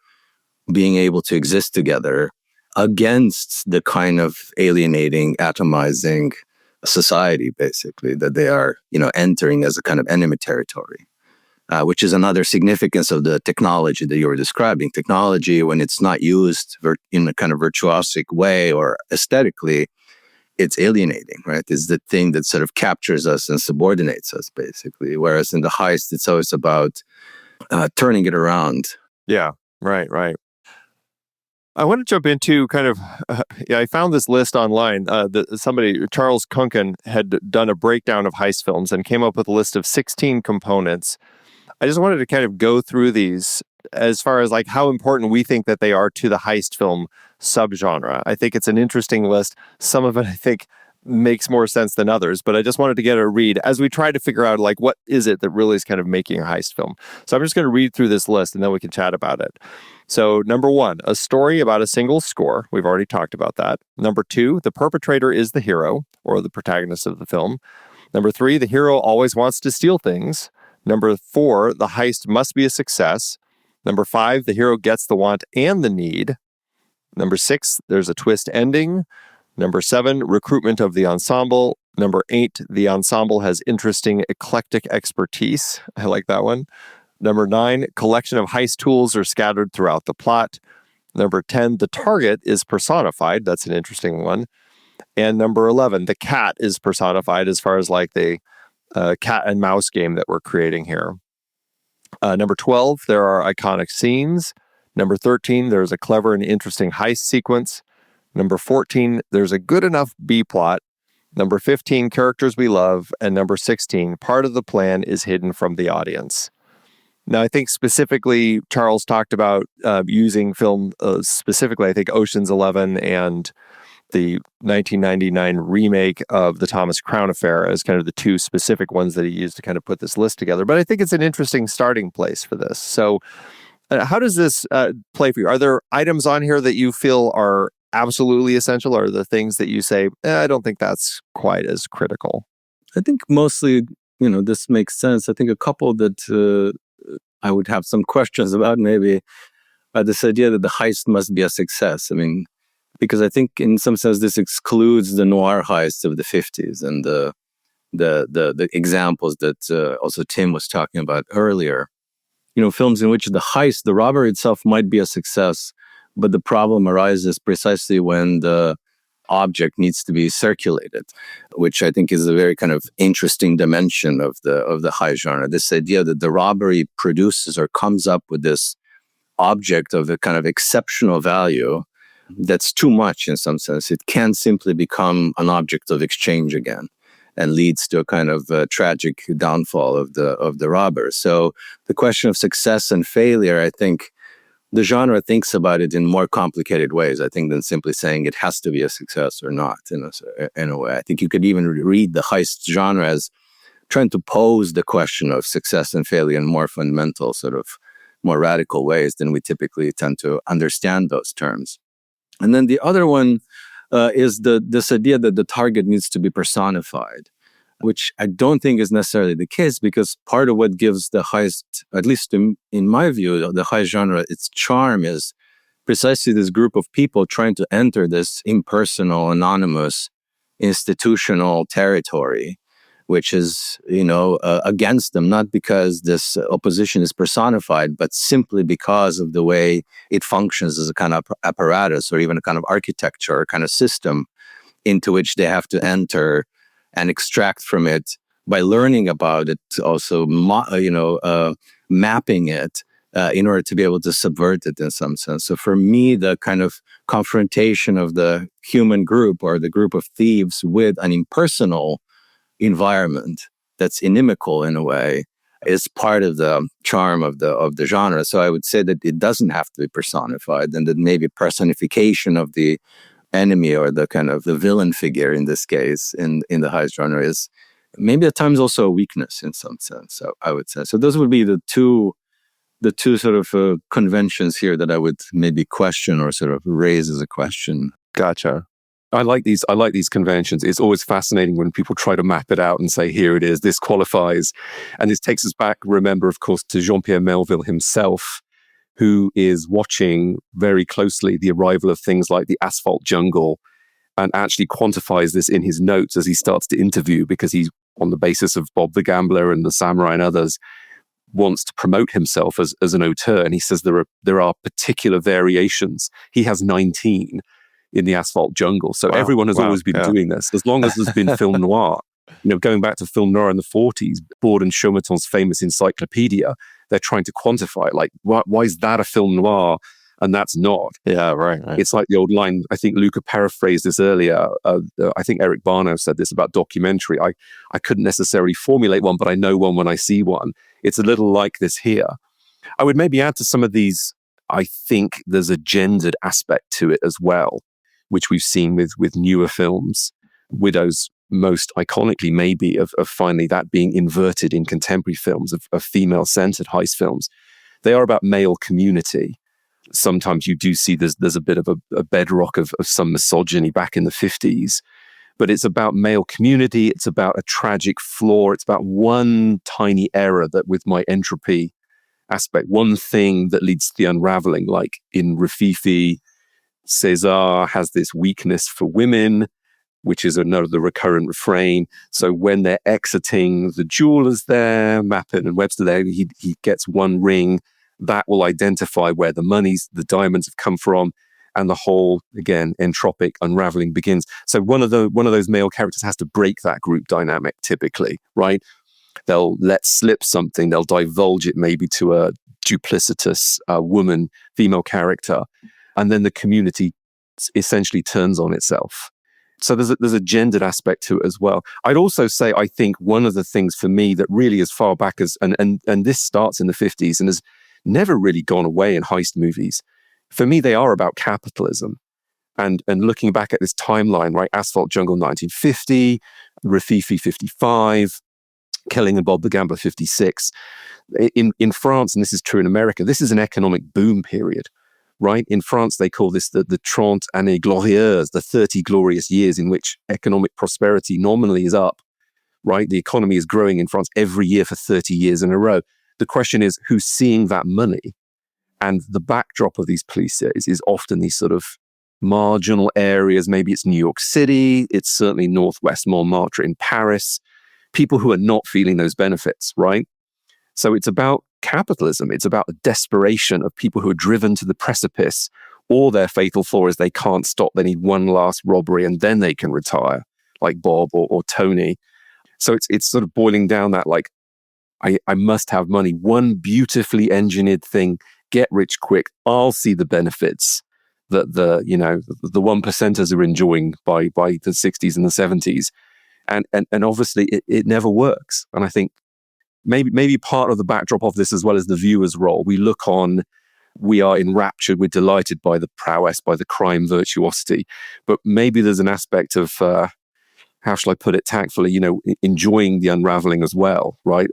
being able to exist together against the kind of alienating, atomizing society, basically, that they are, entering as a kind of enemy territory. Which is another significance of the technology that you were describing. Technology, when it's not used in a kind of virtuosic way or aesthetically, it's alienating, right? It's the thing that sort of captures us and subordinates us, basically. Whereas in the heist, it's always about turning it around. Yeah, right. I want to jump into kind of, I found this list online. Charles Kunken, had done a breakdown of heist films and came up with a list of 16 components. I just wanted to kind of go through these as far as like how important we think that they are to the heist film subgenre. I think it's an interesting list. Some of it, I think, makes more sense than others, but I just wanted to get a read as we try to figure out like what is it that really is kind of making a heist film. So I'm just going to read through this list and then we can chat about it. So number 1, a story about a single score. We've already talked about that. Number 2, the perpetrator is the hero or the protagonist of the film. Number 3, the hero always wants to steal things. Number 4, the heist must be a success. Number 5, the hero gets the want and the need. Number 6, there's a twist ending. Number 7, recruitment of the ensemble. Number 8, the ensemble has interesting eclectic expertise. I like that one. Number 9, collection of heist tools are scattered throughout the plot. Number 10, the target is personified. That's an interesting one. And number 11, the cat is personified as far as like the cat and mouse game that we're creating here. Number 12, there are iconic scenes. Number 13, there's a clever and interesting heist sequence. Number 14, there's a good enough B plot. Number 15, characters we love. And number 16, part of the plan is hidden from the audience. Now, I think specifically, Charles talked about using film, specifically, I think Ocean's 11 and the 1999 remake of the Thomas Crown Affair as kind of the two specific ones that he used to kind of put this list together. But I think it's an interesting starting place for this. So how does this play for you? Are there items on here that you feel are absolutely essential, or the things that you say, I don't think that's quite as critical? I think mostly, this makes sense. I think a couple that I would have some questions about maybe this idea that the heist must be a success. I mean, because I think in some sense this excludes the noir heists of the 50s and the examples that also Tim was talking about earlier. Films in which the robbery itself might be a success, but the problem arises precisely when the object needs to be circulated, which I think is a very kind of interesting dimension of the heist genre. This idea that the robbery produces or comes up with this object of a kind of exceptional value that's too much in some sense. It can simply become an object of exchange again and leads to a kind of tragic downfall of the robber. So the question of success and failure, I think the genre thinks about it in more complicated ways, I think, than simply saying it has to be a success or not in a way. I think you could even read the heist genre as trying to pose the question of success and failure in more fundamental, sort of more radical ways than we typically tend to understand those terms. And then the other one is this idea that the target needs to be personified, which I don't think is necessarily the case, because part of what gives the heist, at least in my view, the heist genre, its charm is precisely this group of people trying to enter this impersonal, anonymous, institutional territory, which is, against them, not because this opposition is personified, but simply because of the way it functions as a kind of apparatus or even a kind of architecture or kind of system into which they have to enter and extract from it by learning about it, also, mapping it in order to be able to subvert it in some sense. So for me, the kind of confrontation of the human group or the group of thieves with an impersonal environment that's inimical in a way is part of the charm of the genre. So I would say that it doesn't have to be personified, and that maybe personification of the enemy or the kind of the villain figure in this case in the heist genre is maybe at times also a weakness in some sense. So I would say, so those would be the two sort of conventions here that I would maybe question or sort of raise as a question. Gotcha. I like these conventions. It's always fascinating when people try to map it out and say, here it is, this qualifies. And this takes us back, remember, of course, to Jean-Pierre Melville himself, who is watching very closely the arrival of things like the Asphalt Jungle and actually quantifies this in his notes as he starts to interview, because he's, on the basis of Bob the Gambler and the Samurai and others, wants to promote himself as an auteur. And he says there are particular variations. He has 19 in the Asphalt Jungle. So everyone has always been doing this. As long as there's been film noir, going back to film noir in the 40s, Bourd and Chaumeton's famous encyclopedia, they're trying to quantify it. Like, why is that a film noir and that's not? Yeah, right. It's like the old line, I think Luka paraphrased this earlier. I think Eric Barno said this about documentary. I couldn't necessarily formulate one, but I know one when I see one. It's a little like this here. I would maybe add to some of these, I think there's a gendered aspect to it as well, which we've seen with newer films. Widow's most iconically maybe of finally that being inverted in contemporary films of female-centered heist films. They are about male community. Sometimes you do see there's a bit of a bedrock of some misogyny back in the 50s, but it's about male community. It's about a tragic flaw. It's about one tiny error that with my entropy aspect, one thing that leads to the unraveling, like in Rififi, César has this weakness for women, which is another recurrent refrain. So when they're exiting, the jewelers there, Mappin and Webster there, he gets one ring that will identify where the diamonds have come from, and the whole, again, entropic unraveling begins. So one of those male characters has to break that group dynamic typically, right? They'll let slip something, they'll divulge it maybe to a duplicitous woman, female character, and then the community essentially turns on itself. So there's a gendered aspect to it as well. I'd also say, I think one of the things for me that really as far back as, and this starts in the 50s and has never really gone away in heist movies, for me, they are about capitalism. And looking back at this timeline, right? Asphalt Jungle 1950, Rififi 55, Kelling and Bob the Gambler 56. In France, and this is true in America, this is an economic boom period. Right? In France, they call this the 30 années glorieuses, the 30 glorious years in which economic prosperity nominally is up, right? The economy is growing in France every year for 30 years in a row. The question is, who's seeing that money? And the backdrop of these police series is often these sort of marginal areas. Maybe it's New York City. It's certainly Northwest Montmartre in Paris. People who are not feeling those benefits, right? So it's about capitalism. It's about the desperation of people who are driven to the precipice, or their fatal flaw is they can't stop. They need one last robbery and then they can retire, like Bob or Tony. So it's sort of boiling down that, like, I must have money. One beautifully engineered thing, get rich quick. I'll see the benefits that the 1%ers are enjoying by the 60s and the 70s. And obviously it never works. And I think maybe part of the backdrop of this, as well as the viewer's role, we are enraptured, we're delighted by the prowess, by the crime virtuosity, but maybe there's an aspect of, how shall I put it tactfully, enjoying the unraveling as well, right?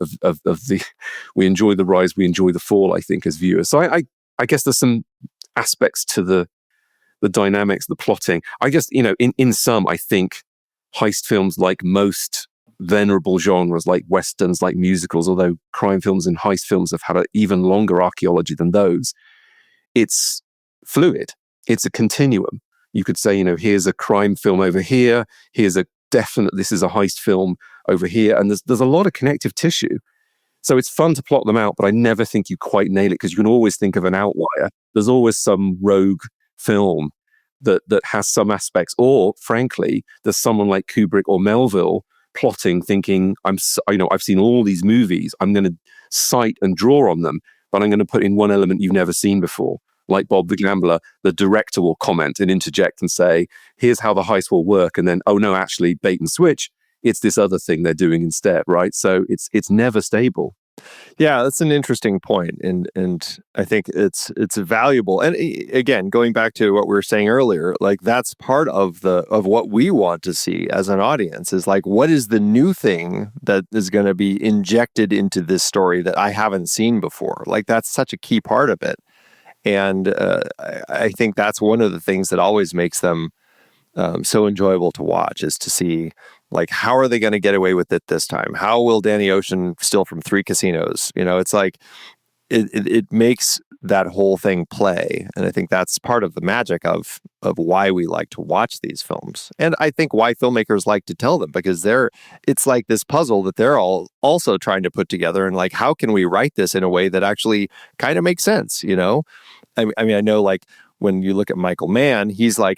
We enjoy the rise, we enjoy the fall, I think, as viewers. So I guess there's some aspects to the dynamics, the plotting. I guess, in sum, I think heist films, like most venerable genres like westerns, like musicals, although crime films and heist films have had an even longer archaeology than those, it's fluid. It's a continuum. You could say, here's a crime film over here, here's this is a heist film over here, and there's a lot of connective tissue. So it's fun to plot them out, but I never think you quite nail it, because you can always think of an outlier. There's always some rogue film that has some aspects, or frankly, there's someone like Kubrick or Melville plotting, thinking, I've seen all these movies, I'm going to cite and draw on them, but I'm going to put in one element you've never seen before. Like Bob the Gambler, the director will comment and interject and say, here's how the heist will work. And then, oh no, actually bait and switch. It's this other thing they're doing instead, right? So it's never stable. Yeah, that's an interesting point, and I think it's valuable. And again, going back to what we were saying earlier, like that's part of what we want to see as an audience is like, what is the new thing that is going to be injected into this story that I haven't seen before? Like that's such a key part of it, and I think that's one of the things that always makes them so enjoyable to watch is to see. Like, how are they going to get away with it this time? How will Danny Ocean steal from 3 casinos? You know, it's like, it makes that whole thing play. And I think that's part of the magic of why we like to watch these films. And I think why filmmakers like to tell them, because it's like this puzzle that they're all also trying to put together. And like, how can we write this in a way that actually kind of makes sense? You know, I mean, I know like when you look at Michael Mann, he's like,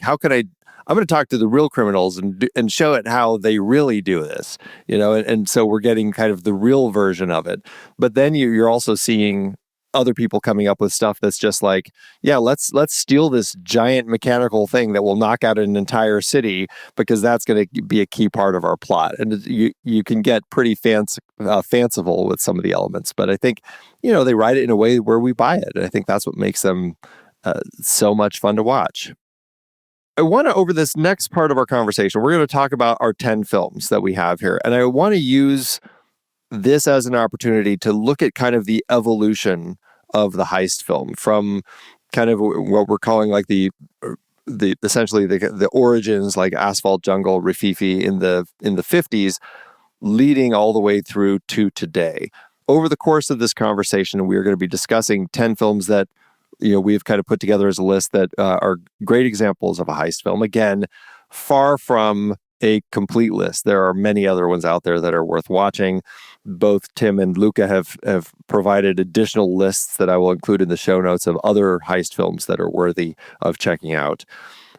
I'm going to talk to the real criminals and show it how they really do this, you know, and so we're getting kind of the real version of it. But then you're also seeing other people coming up with stuff that's just like, yeah, let's steal this giant mechanical thing that will knock out an entire city because that's going to be a key part of our plot. And you can get pretty fanciful with some of the elements, but I think, you know, they write it in a way where we buy it. And I think that's what makes them so much fun to watch. I want to, over this next part of our conversation, we're going to talk about our 10 films that we have here. And I want to use this as an opportunity to look at kind of the evolution of the heist film from kind of what we're calling like the essentially the origins, like Asphalt Jungle, Rififi in the 50s, leading all the way through to today. Over the course of this conversation, we are going to be discussing 10 films that, you know, we've kind of put together as a list that are great examples of a heist film. Again, far from a complete list. There are many other ones out there that are worth watching. Both Tim and Luka have provided additional lists that I will include in the show notes of other heist films that are worthy of checking out.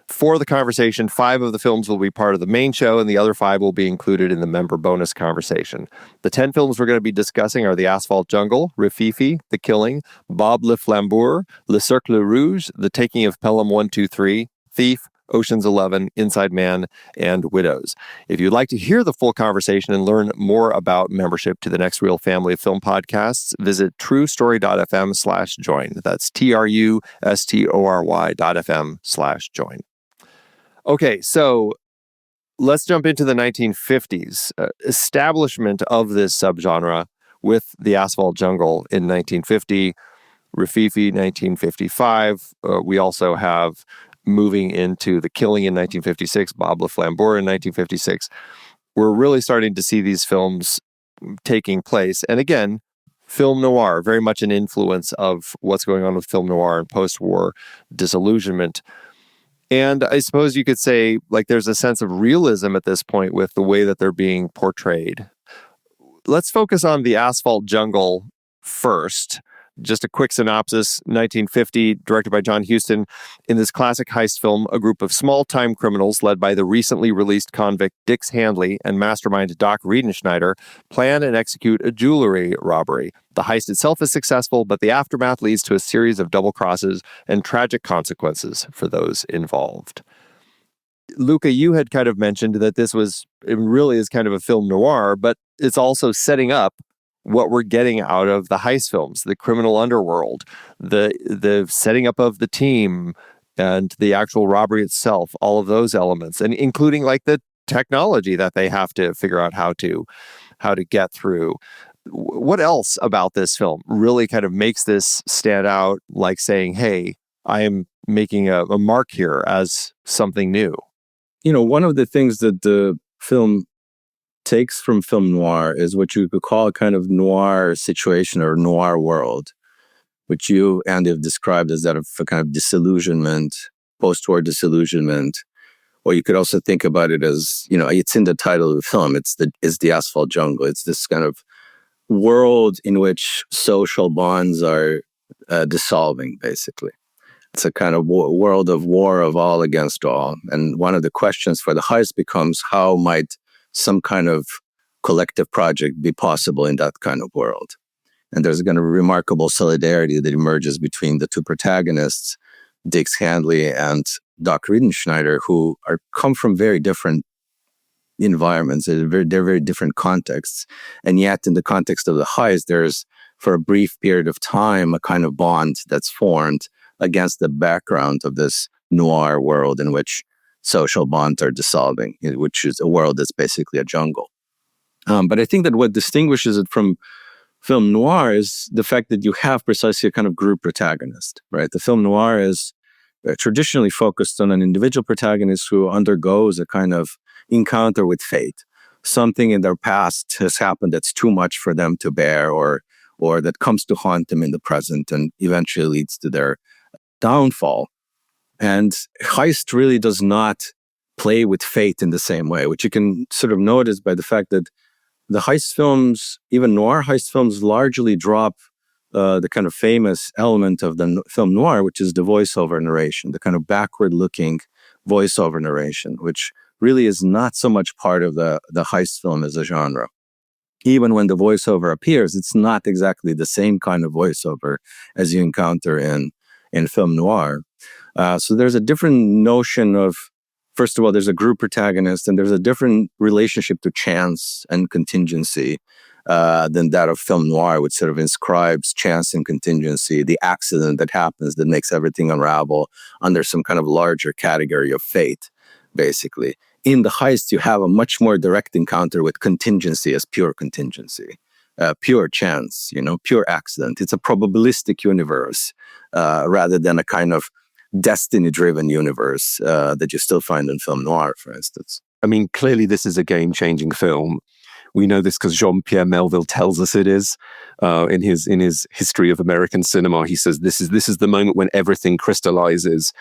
For the conversation, 5 of the films will be part of the main show, and the other 5 will be included in the member bonus conversation. The 10 films we're going to be discussing are The Asphalt Jungle, Rififi, The Killing, Bob Le Flambeur, Le Cercle Rouge, The Taking of Pelham 1, 2, 3, Thief, Ocean's 11, Inside Man, and Widows. If you'd like to hear the full conversation and learn more about membership to the Next Reel family of film podcasts, visit truestory.fm/join. That's truestory.fm/join. Okay, so let's jump into the 1950s. Establishment of this subgenre with The Asphalt Jungle in 1950, Rififi 1955. We also have moving into The Killing in 1956, Bob Le Flambeur in 1956. We're really starting to see these films taking place. And again, film noir, very much an influence of what's going on with film noir and post-war disillusionment. And I suppose you could say, like, there's a sense of realism at this point with the way that they're being portrayed. Let's focus on The Asphalt Jungle first. Just a quick synopsis. 1950, directed by John Huston. In this classic heist film, a group of small-time criminals led by the recently released convict Dix Handley and mastermind Doc Riedenschneider plan and execute a jewelry robbery. The heist itself is successful, but the aftermath leads to a series of double crosses and tragic consequences for those involved. Luka, you had kind of mentioned that it really is kind of a film noir, but it's also setting up what we're getting out of the heist films, the criminal underworld, the setting up of the team and the actual robbery itself, all of those elements, and including like the technology that they have to figure out how to get through. What else about this film really kind of makes this stand out, like saying, hey, I am making a mark here as something new? You know, one of the things that the film takes from film noir is what you could call a kind of noir situation or noir world, which you, Andy, have described as that of a kind of disillusionment, post-war disillusionment. Or you could also think about it as, you know, it's in the title of the film. It's the Asphalt Jungle. It's this kind of world in which social bonds are dissolving, basically. It's a kind of world of war of all against all. And one of the questions for the heist becomes, how might some kind of collective project be possible in that kind of world? And there's going to be remarkable solidarity that emerges between the two protagonists, Dix Handley and Doc Riedenschneider, who come from very different environments. They're very different contexts. And yet, in the context of the heist, there's, for a brief period of time, a kind of bond that's formed against the background of this noir world in which social bonds are dissolving, which is a world that's basically a jungle. But I think that what distinguishes it from film noir is the fact that you have precisely a kind of group protagonist, right? The film noir is traditionally focused on an individual protagonist who undergoes a kind of encounter with fate. Something in their past has happened that's too much for them to bear, or that comes to haunt them in the present and eventually leads to their downfall. And Heist really does not play with fate in the same way, which you can sort of notice by the fact that the heist films, even noir heist films, largely drop the kind of famous element of the film noir, which is the voiceover narration, the kind of backward-looking voiceover narration, which really is not so much part of the heist film as a genre. Even when the voiceover appears, it's not exactly the same kind of voiceover as you encounter in film noir. So there's a different notion of, first of all, there's a group protagonist, and there's a different relationship to chance and contingency than that of film noir, which sort of inscribes chance and contingency, the accident that happens that makes everything unravel under some kind of larger category of fate, basically. In the heist, you have a much more direct encounter with contingency as pure contingency, pure chance, pure accident. It's a probabilistic universe rather than a kind of destiny-driven universe that you still find in film noir, for instance. I mean, clearly this is a game-changing film. We know this because Jean-Pierre Melville tells us it is. In his history of American cinema, he says this is the moment when everything crystallizes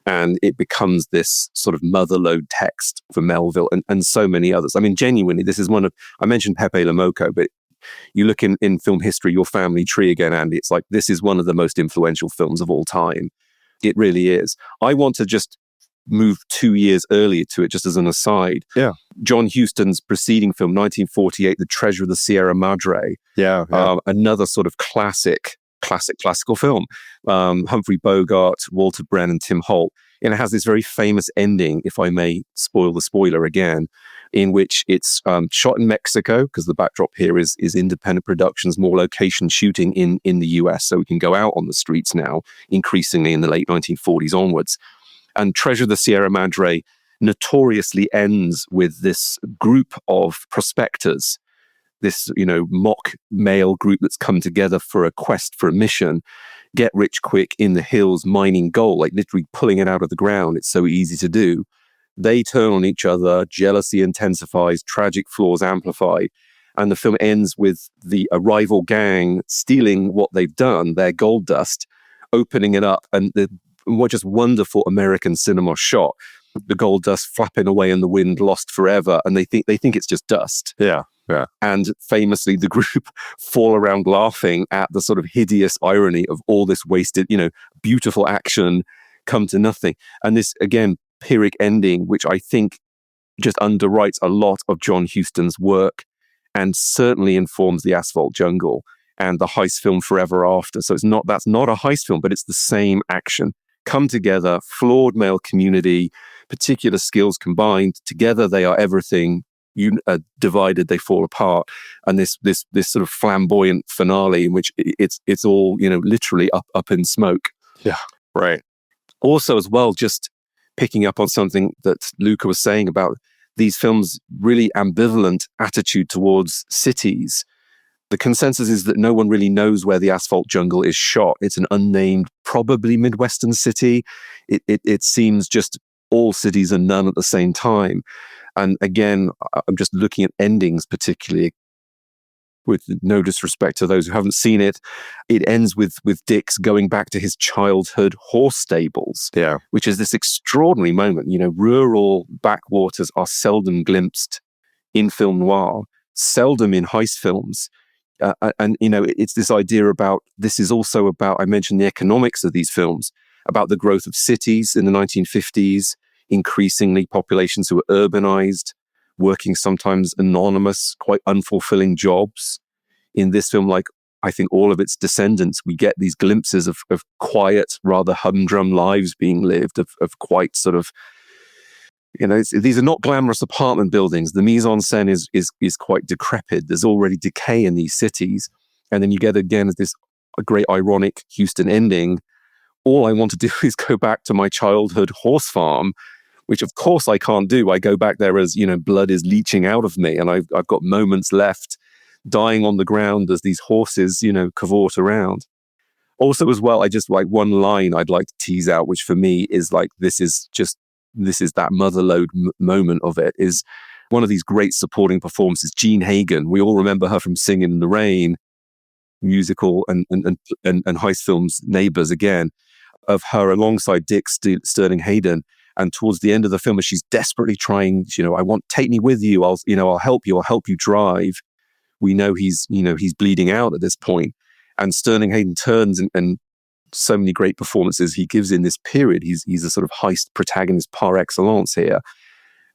and it becomes this sort of motherlode text for Melville and so many others. I mean, genuinely, this is one of, I mentioned Pepe Le Moco, but you look in film history, your family tree again, Andy, it's like this is one of the most influential films of all time. It really is. I want to just move 2 years earlier to it, just as an aside. Yeah. John Huston's preceding film, 1948, The Treasure of the Sierra Madre. Yeah. Another sort of classical film. Humphrey Bogart, Walter Brennan, and Tim Holt. And it has this very famous ending, if I may spoil the spoiler again, in which it's shot in Mexico, because the backdrop here is independent productions, more location shooting in the US, so we can go out on the streets now, increasingly in the late 1940s onwards. And Treasure of the Sierra Madre notoriously ends with this group of prospectors, this, mock male group that's come together for a quest for a mission, get rich quick in the hills, mining gold, like literally pulling it out of the ground. It's so easy to do. They turn on each other, jealousy intensifies, tragic flaws amplify, and the film ends with a rival gang stealing what they've done, their gold dust, opening it up, and what just wonderful American cinema shot. The gold dust flapping away in the wind, lost forever, and they think it's just dust. Yeah. And famously, the group fall around laughing at the sort of hideous irony of all this wasted, beautiful action come to nothing. And this, again, Pyrrhic ending, which I think just underwrites a lot of John Huston's work and certainly informs the Asphalt Jungle and the heist film Forever After. So that's not a heist film, but it's the same action. Come together, flawed male community, particular skills combined. Together they are everything. Divided, they fall apart. And this sort of flamboyant finale in which it's all, literally up in smoke. Yeah, right. Also, as well, just picking up on something that Luka was saying about these films' really ambivalent attitude towards cities. The consensus is that no one really knows where the Asphalt Jungle is shot. It's an unnamed, probably Midwestern city. It seems just all cities and none at the same time. And again, I'm just looking at endings, particularly with no disrespect to those who haven't seen it. It ends with Dix going back to his childhood horse stables, which is this extraordinary moment. Rural backwaters are seldom glimpsed in film noir, seldom in heist films. And it's this idea about, this is also about, I mentioned the economics of these films, about the growth of cities in the 1950s, increasingly populations who were urbanized, working sometimes anonymous, quite unfulfilling jobs. In this film, like I think all of its descendants, we get these glimpses of quiet, rather humdrum lives being lived, of quite sort of, these are not glamorous apartment buildings. The mise en scène is quite decrepit. There's already decay in these cities. And then you get again this great ironic Houston ending. All I want to do is go back to my childhood horse farm, which of course I can't do. I go back there as, blood is leaching out of me, and I've got moments left dying on the ground as these horses, cavort around. Also as well, I just like one line I'd like to tease out, which for me is like, this is that motherlode moment of it, is one of these great supporting performances. Jean Hagen, we all remember her from Singing in the Rain, musical and Heist films, Neighbours again, of her alongside Dick Sterling Hayden. And towards the end of the film, as she's desperately trying, take me with you. I'll help you drive. We know he's bleeding out at this point. And Sterling Hayden turns and so many great performances he gives in this period. He's a sort of heist protagonist par excellence here.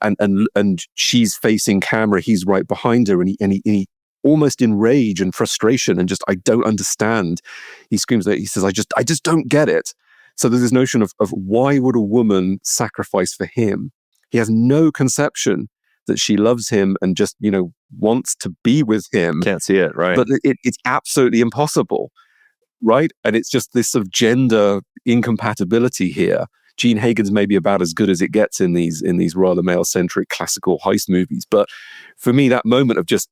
And she's facing camera, he's right behind her, and he almost in rage and frustration and just, I don't understand. He screams that, he says, I just don't get it. So there's this notion of why would a woman sacrifice for him? He has no conception that she loves him and just, wants to be with him. Can't see it, right? But it's absolutely impossible, right? And it's just this sort of gender incompatibility here. Jean Hagen's maybe about as good as it gets in these rather male-centric classical heist movies. But for me, that moment of just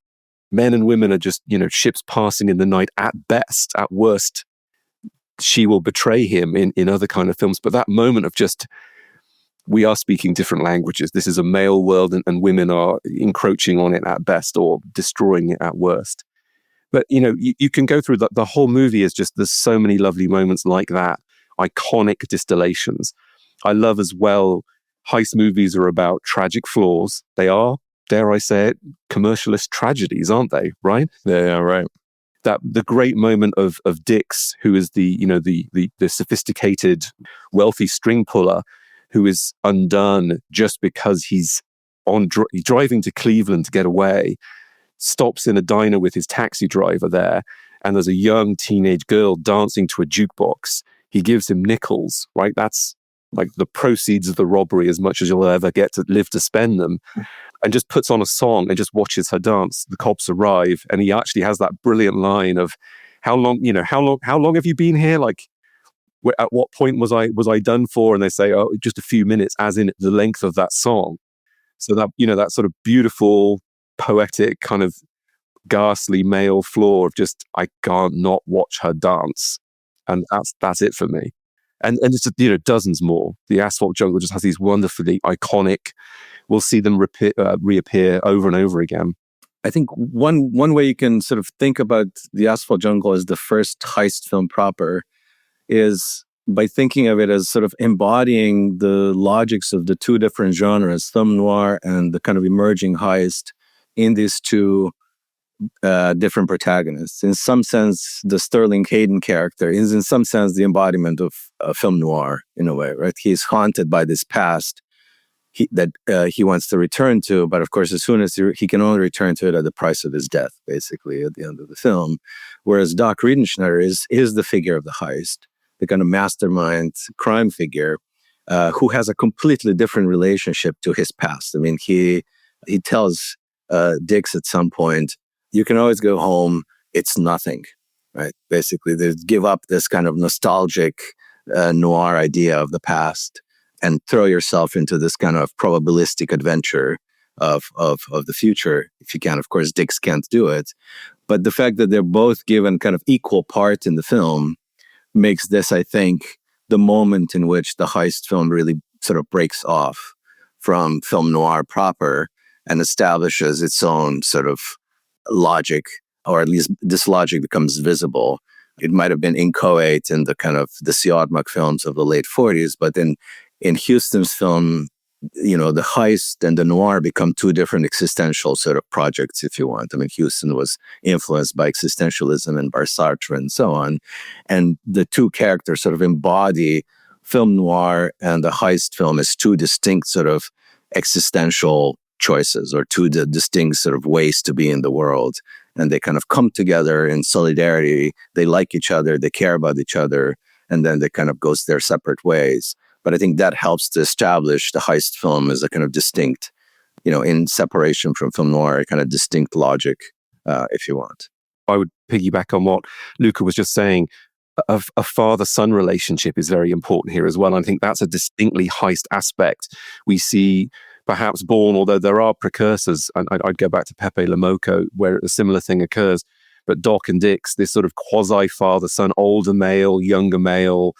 men and women are just, ships passing in the night at best, at worst, she will betray him in other kind of films. But that moment of just, we are speaking different languages. This is a male world and women are encroaching on it at best or destroying it at worst. But, you can go through the whole movie is just, there's so many lovely moments like that. Iconic distillations. I love as well, heist movies are about tragic flaws. They are, dare I say it, commercialist tragedies, aren't they? Right? Yeah, right. That the great moment of Dix, who is the sophisticated, wealthy string puller, who is undone just because he's driving to Cleveland to get away, stops in a diner with his taxi driver there, and there's a young teenage girl dancing to a jukebox. He gives him nickels, right? That's like the proceeds of the robbery, as much as you'll ever get to live to spend them, and just puts on a song and just watches her dance. The cops arrive, and he actually has that brilliant line of, how long have you been here? Like, at what point was I done for? And they say, oh, just a few minutes, as in the length of that song. So that, that sort of beautiful, poetic kind of ghastly male flaw of just, I can't not watch her dance. And that's it for me. And it's just, dozens more. The Asphalt Jungle just has these wonderfully iconic, we'll see them reappear over and over again. I think one way you can sort of think about the Asphalt Jungle as the first heist film proper is by thinking of it as sort of embodying the logics of the two different genres, film noir and the kind of emerging heist, in these two different protagonists. In some sense, the Sterling Hayden character is in some sense the embodiment of film noir in a way, right? He's haunted by this past that he wants to return to, but of course, as soon as he can only return to it at the price of his death, basically, at the end of the film. Whereas Doc Riedenschneider is the figure of the heist, the kind of mastermind crime figure who has a completely different relationship to his past. I mean, he tells Dix at some point, you can always go home, it's nothing, right? Basically, they give up this kind of nostalgic noir idea of the past and throw yourself into this kind of probabilistic adventure of the future. If you can, of course, Dix can't do it. But the fact that they're both given kind of equal part in the film makes this, I think, the moment in which the heist film really sort of breaks off from film noir proper and establishes its own sort of logic, or at least this logic becomes visible. It might have been inchoate in the kind of the Siodmak films of the late 40s, but in Huston's film, the heist and the noir become two different existential sort of projects, if you want. I mean, Huston was influenced by existentialism and by Sartre and so on. And the two characters sort of embody film noir and the heist film as two distinct sort of existential choices, or two distinct sort of ways to be in the world. and they kind of come together in solidarity. They like each other, they care about each other, and then they kind of goes their separate ways. But I think that helps to establish the heist film as a kind of distinct, in separation from film noir, kind of distinct logic, if you want. I would piggyback on what Luka was just saying. A father-son relationship is very important here as well. I think that's a distinctly heist aspect. We see perhaps Bourne, although there are precursors, and I'd go back to Pepe Le Moco, where a similar thing occurs. But Doc and Dix, this sort of quasi-father-son, older male, younger male,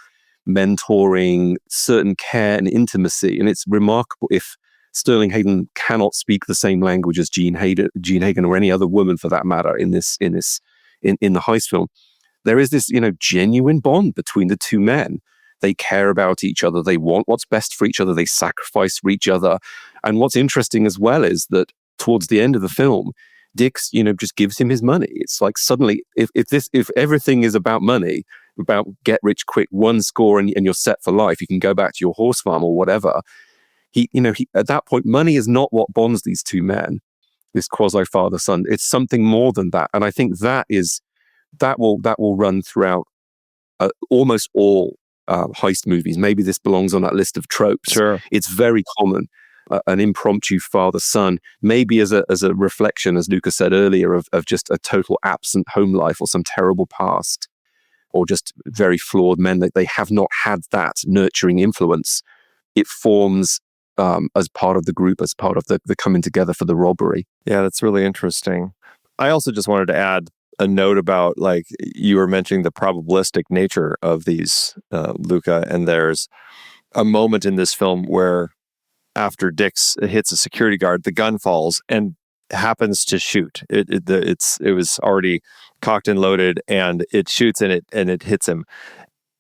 mentoring, certain care and intimacy. And it's remarkable if Sterling Hayden cannot speak the same language as Jean Hagen or any other woman for that matter in the heist film. There is this, genuine bond between the two men. They care about each other. They want what's best for each other. They sacrifice for each other. And what's interesting as well is that towards the end of the film, Dix, just gives him his money. It's like suddenly, if everything is about money, about get rich quick, one score and you're set for life, you can go back to your horse farm or whatever. He at that point, money is not what bonds these two men, this quasi father son. It's something more than that. And I think that will run throughout almost all heist movies. Maybe this belongs on that list of tropes. Sure. It's very common. An impromptu father-son, maybe as a reflection, as Luka said earlier, of just a total absent home life or some terrible past, or just very flawed men that they have not had that nurturing influence. It forms as part of the group, as part of the coming together for the robbery. Yeah, that's really interesting. I also just wanted to add a note about, like, you were mentioning the probabilistic nature of these, Luka, and there's a moment in this film where after Dix hits a security guard, the gun falls and happens to shoot. It was already cocked and loaded, and it shoots and it hits him.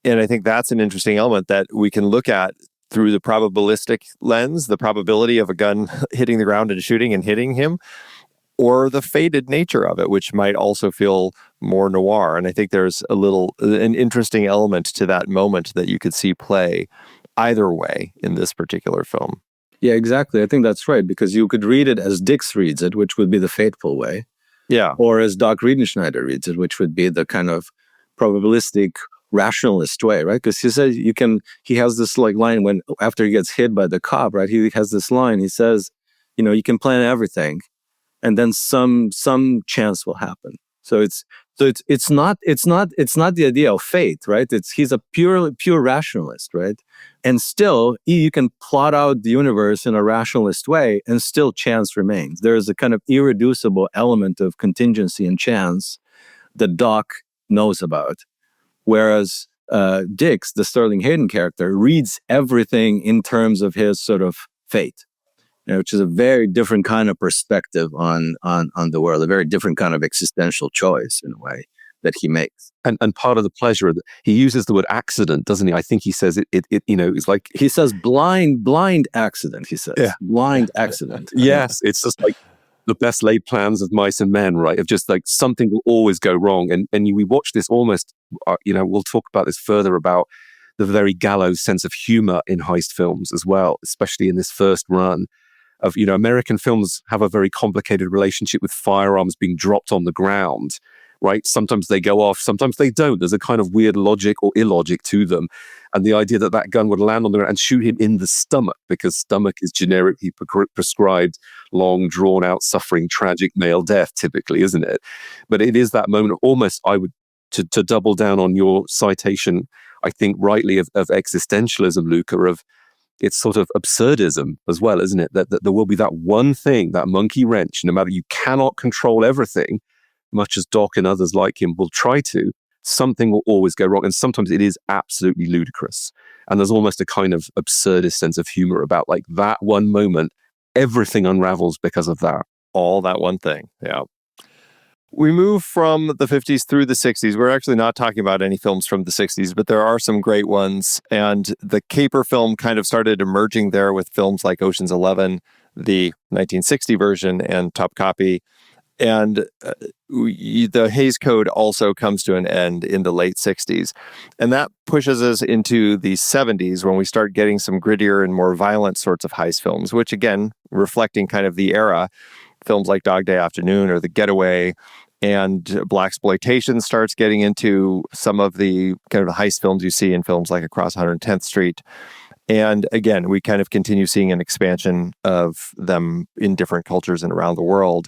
And I think that's an interesting element that we can look at through the probabilistic lens, the probability of a gun hitting the ground and shooting and hitting him, or the fated nature of it, which might also feel more noir. And I think there's an interesting element to that moment that you could see play either way in this particular film. Yeah, exactly. I think that's right, because you could read it as Dix reads it, which would be the fateful way. Yeah. Or as Doc Riedenschneider reads it, which would be the kind of probabilistic, rationalist way, right? Because he says he has this line when, after he gets hit by the cop, right? He has this line, he says, you can plan everything and then some chance will happen. So it's not the idea of fate, right? He's a pure rationalist, right? And still, you can plot out the universe in a rationalist way, and still chance remains. There is a kind of irreducible element of contingency and chance that Doc knows about, whereas Dix, the Sterling Hayden character, reads everything in terms of his sort of fate. Which is a very different kind of perspective on the world, a very different kind of existential choice in a way that he makes. And part of the pleasure, he uses the word accident, doesn't he? I think he says it's like... He says blind accident, he says. Yeah. Blind accident. Yes, it's just like the best laid plans of mice and men, right? Of just like something will always go wrong. And we watch this almost, we'll talk about this further, about the very gallows sense of humor in heist films as well, especially in this first run. Of, American films have a very complicated relationship with firearms being dropped on the ground, right? Sometimes they go off, sometimes they don't. There's a kind of weird logic or illogic to them. And the idea that gun would land on the ground and shoot him in the stomach, because stomach is generically prescribed long, drawn out, suffering, tragic male death, typically, isn't it? But it is that moment of almost, to double down on your citation, I think rightly, of existentialism, Luka, of it's sort of absurdism as well, isn't it? That there will be that one thing, that monkey wrench, no matter, you cannot control everything, much as Doc and others like him will try to, something will always go wrong. And sometimes it is absolutely ludicrous. And there's almost a kind of absurdist sense of humor about, like, that one moment, everything unravels because of that. All that one thing. Yeah. We move from the 50s through the 60s. We're actually not talking about any films from the 60s, but there are some great ones. And the caper film kind of started emerging there with films like Ocean's 11, the 1960 version, and Top Copy. And the Hays Code also comes to an end in the late 60s. And that pushes us into the 70s, when we start getting some grittier and more violent sorts of heist films, which, again, reflecting kind of the era. Films like Dog Day Afternoon or The Getaway and blaxploitation starts getting into some of the kind of heist films you see in films like Across 110th Street. And again, we kind of continue seeing an expansion of them in different cultures and around the world.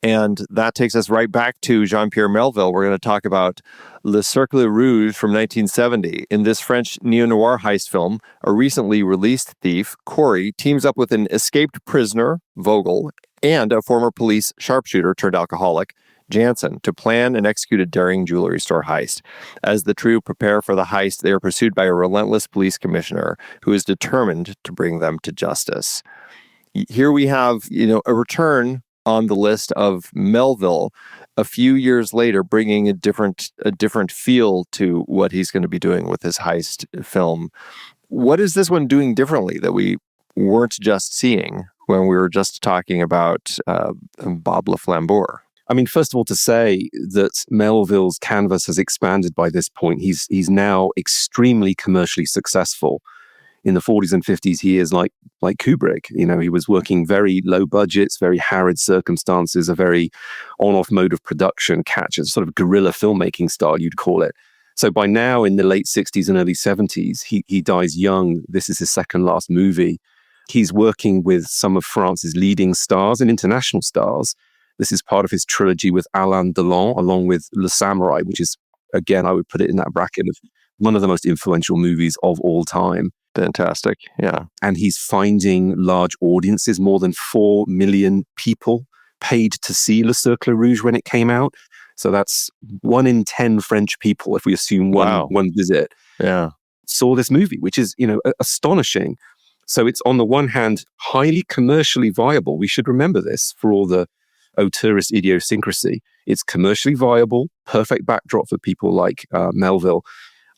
And that takes us right back to Jean-Pierre Melville. We're going to talk about Le Cercle Rouge from 1970. In this French neo-noir heist film, a recently released thief, Corey, teams up with an escaped prisoner, Vogel, and a former police sharpshooter turned alcoholic, Jansen, to plan and execute a daring jewelry store heist. As the trio prepare for the heist, they are pursued by a relentless police commissioner who is determined to bring them to justice. Here we have, a return on the list of Melville a few years later, bringing a different feel to what he's going to be doing with his heist film. What is this one doing differently that we weren't just seeing when we were just talking about Bob Le Flambeur? I mean, first of all, to say that Melville's canvas has expanded by this point. He's now extremely commercially successful. In the 40s and 50s, he is like Kubrick. He was working very low budgets, very harried circumstances, a very on-off mode of production, sort of guerrilla filmmaking style, you'd call it. So by now, in the late 60s and early 70s, he dies young. This is his second last movie. He's working with some of France's leading stars and international stars. This is part of his trilogy with Alain Delon, along with Le Samouraï, which is, again, I would put it in that bracket of one of the most influential movies of all time. Fantastic. Yeah. And he's finding large audiences. More than 4 million people paid to see Le Cercle Rouge when it came out. So that's 1 in 10 French people, if we assume one visit, saw this movie, which is, astonishing. So it's, on the one hand, highly commercially viable. We should remember this for all the auteurist idiosyncrasy. It's commercially viable, perfect backdrop for people like Melville.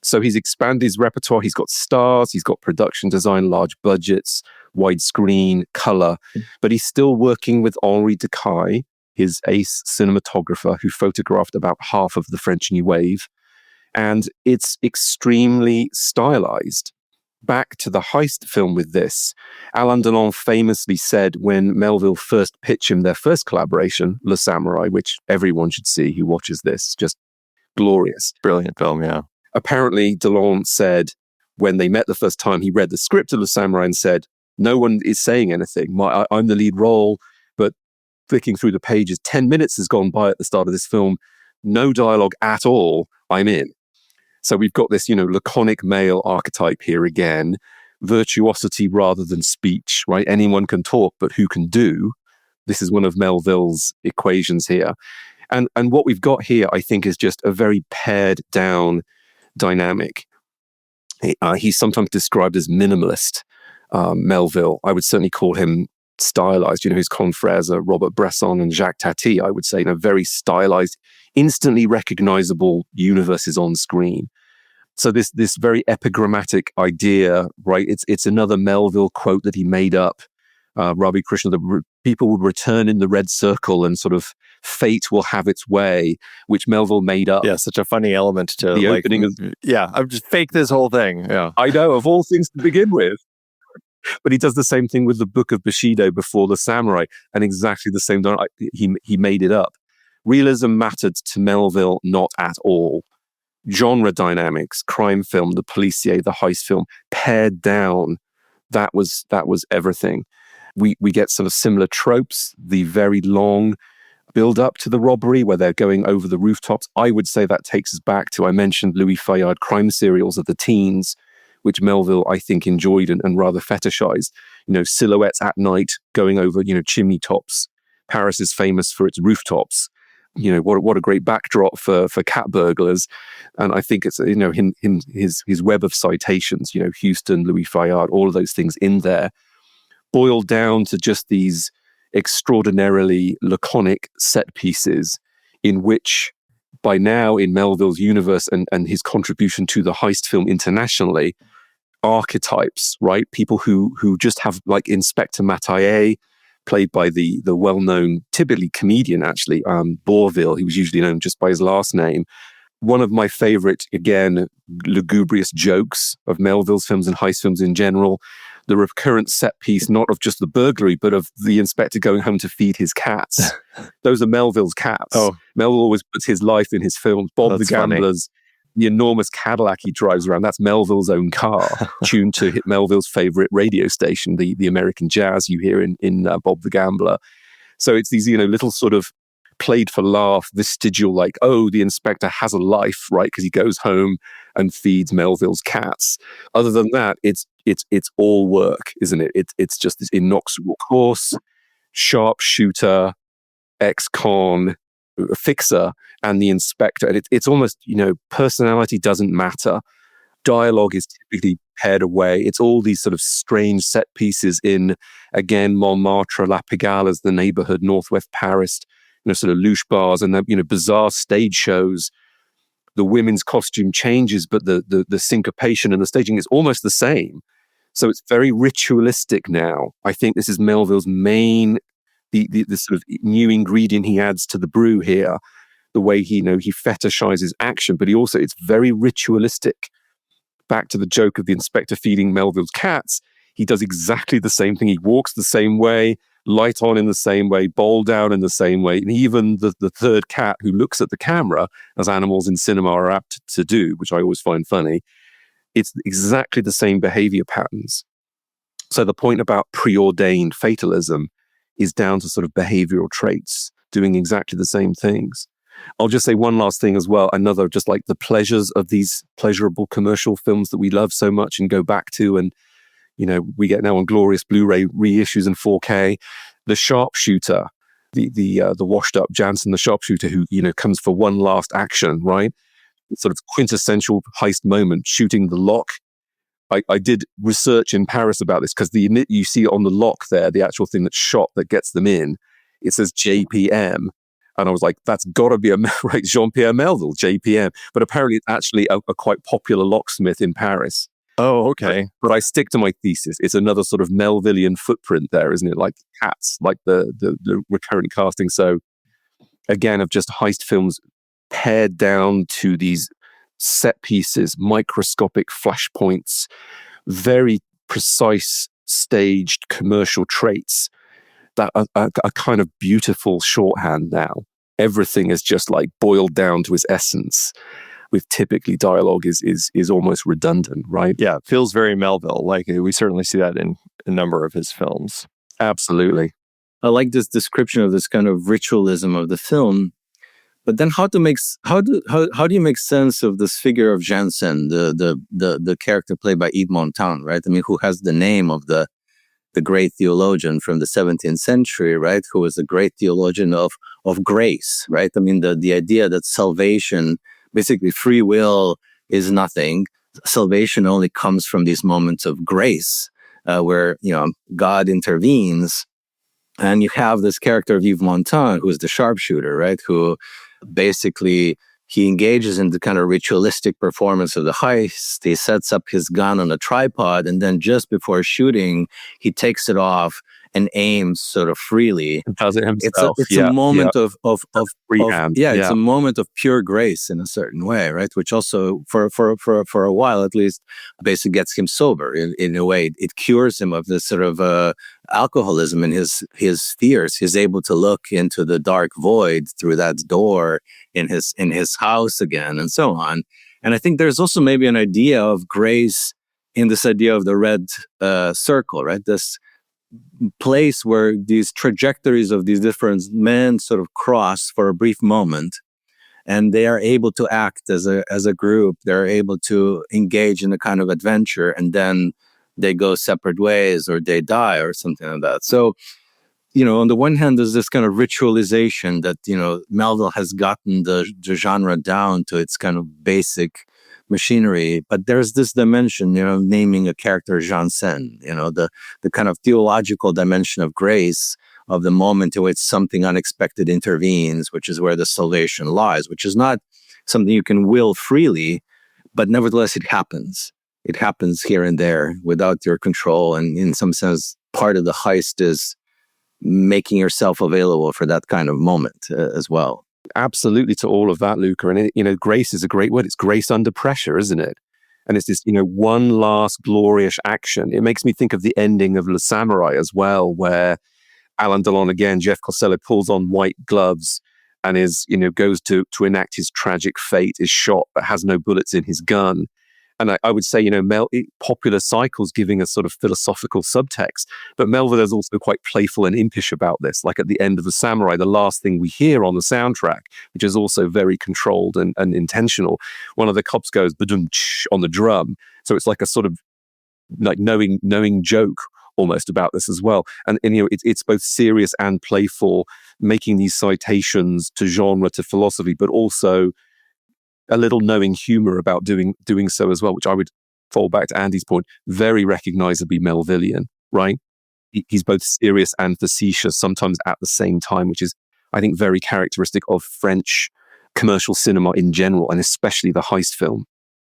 So he's expanded his repertoire. He's got stars, he's got production design, large budgets, widescreen, color, but he's still working with Henri Decaille, his ace cinematographer who photographed about half of the French New Wave. And it's extremely stylized. Back to the heist film with this, Alain Delon famously said when Melville first pitched him their first collaboration, Le Samouraï, which everyone should see who watches this, just glorious. Brilliant film, yeah. Apparently, Delon said when they met the first time, he read the script of Le Samouraï and said, no one is saying anything. I'm the lead role, but flicking through the pages, 10 minutes has gone by at the start of this film. No dialogue at all. I'm in. So we've got this, laconic male archetype here again, virtuosity rather than speech, right? Anyone can talk, but who can do? This is one of Melville's equations here. And what we've got here, I think, is just a very pared down dynamic. He's sometimes described as minimalist, Melville. I would certainly call him stylized. His confrères are Robert Bresson and Jacques Tati, I would say, very stylized, instantly recognizable universes on screen. So this very epigrammatic idea, right? It's another Melville quote that he made up. Ravi Krishna, the people will return in the red circle and sort of fate will have its way, which Melville made up. Yeah, such a funny element to the opening. I've just faked this whole thing. Yeah, I know, of all things to begin with. But he does the same thing with the Book of Bushido before The Samurai, and exactly the same. He made it up. Realism mattered to Melville not at all. Genre dynamics, crime film, the policier, the heist film, pared down. That was everything. We get sort of similar tropes, the very long build up to the robbery where they're going over the rooftops. I would say that takes us back to, I mentioned Louis Fayard crime serials of the teens, which Melville, I think, enjoyed and rather fetishized. Silhouettes at night going over, chimney tops. Paris is famous for its rooftops. What a great backdrop for cat burglars. And I think it's, his web of citations, Houston, Louis Fayard, all of those things in there, boiled down to just these extraordinarily laconic set pieces in which, by now in Melville's universe and his contribution to the heist film internationally, archetypes, right? People who just have, like Inspector Mataille, played by the well-known, typically comedian actually, Bourville. He was usually known just by his last name. One of my favorite, again, lugubrious jokes of Melville's films and heist films in general, the recurrent set piece, not of just the burglary, but of the inspector going home to feed his cats. Those are Melville's cats. Oh. Melville always puts his life in his films. Bob the Gambler's, the enormous Cadillac he drives around, that's Melville's own car, tuned to hit Melville's favorite radio station, the American jazz you hear in Bob the Gambler. So it's these, little sort of played for laugh, vestigial, like, oh, the inspector has a life, right? Because he goes home and feeds Melville's cats. Other than that, it's all work, isn't it? It's just this innocuous course, sharpshooter, ex-con, fixer, and the inspector. And it's almost, personality doesn't matter. Dialogue is typically pared away. It's all these sort of strange set pieces in, again, Montmartre, La Pigalle as the neighborhood, Northwest Paris, sort of louche bars and the, bizarre stage shows. The women's costume changes, but the syncopation and the staging is almost the same. So it's very ritualistic now. I think this is Melville's main, the sort of new ingredient he adds to the brew here. The way he fetishizes action, but it's very ritualistic. Back to the joke of the inspector feeding Melville's cats, he does exactly the same thing. He walks the same way, light on in the same way, bowl down in the same way. And even the third cat who looks at the camera, as animals in cinema are apt to do, which I always find funny, it's exactly the same behavior patterns. So the point about preordained fatalism is down to sort of behavioral traits, doing exactly the same things. I'll just say one last thing as well. Another, just like the pleasures of these pleasurable commercial films that we love so much and go back to, and we get now on glorious Blu-ray reissues in 4K. The sharpshooter, the washed up Jansen, the sharpshooter who comes for one last action, right? Sort of quintessential heist moment, shooting the lock. I did research in Paris about this because you see on the lock there, the actual thing that's shot that gets them in, it says JPM. And I was like, that's got to be right, Jean-Pierre Melville, JPM. But apparently it's actually a quite popular locksmith in Paris. Oh, okay. But I stick to my thesis. It's another sort of Melvillian footprint there, isn't it? Like cats, like the recurrent casting. So again, of just heist films pared down to these set pieces, microscopic flashpoints, very precise staged commercial traits that are a kind of beautiful shorthand now. Everything is just like boiled down to its essence. With typically dialogue is almost redundant, right? Yeah, it feels very Melville. Like we certainly see that in a number of his films. Absolutely. I like this description of this kind of ritualism of the film. But then how do you make sense of this figure of Jansen, the character played by Yves Montand, right? I mean, who has the name of the great theologian from the 17th century, right? Who was a great theologian of grace, right? I mean, the idea that salvation, basically free will, is nothing. Salvation only comes from these moments of grace, where God intervenes, and you have this character of Yves Montand, who is the sharpshooter, right? Who basically he engages in the kind of ritualistic performance of the heist. He sets up his gun on a tripod, and then just before shooting, he takes it off and aims sort of freely. Does it himself? It's a moment of freehand. It's a moment of pure grace in a certain way, right? Which also, for a while at least, basically gets him sober in a way. It cures him of this sort of alcoholism and his fears. He's able to look into the dark void through that door in his house again, and so on. And I think there's also maybe an idea of grace in this idea of the red circle, right? This place where these trajectories of these different men sort of cross for a brief moment, and they are able to act as a group. They're able to engage in a kind of adventure, and then they go separate ways, or they die, or something like that. So, on the one hand, there's this kind of ritualization that, Melville has gotten the genre down to its kind of basic machinery, but there's this dimension, naming a character Jansen, the kind of theological dimension of grace, of the moment in which something unexpected intervenes, which is where the salvation lies, which is not something you can will freely, but nevertheless it happens. It happens here and there without your control, and in some sense, part of the heist is making yourself available for that kind of moment as well. Absolutely to all of that, Luca. And, grace is a great word. It's grace under pressure, isn't it? And it's this, one last glorious action. It makes me think of the ending of Le Samurai as well, where Alain Delon, again, Jeff Costello, pulls on white gloves and goes to enact his tragic fate, is shot but has no bullets in his gun. And I would say, popular cycles giving a sort of philosophical subtext. But Melville is also quite playful and impish about this. Like at the end of The Samurai, the last thing we hear on the soundtrack, which is also very controlled and intentional, one of the cops goes badum-tsh on the drum. So it's like a sort of like knowing joke almost about this as well. And it's both serious and playful, making these citations to genre, to philosophy, but also a little knowing humor about doing so as well, which I would fall back to Andy's point, very recognizably Melvillian, right? He's both serious and facetious, sometimes at the same time, which is, I think, very characteristic of French commercial cinema in general, and especially the heist film.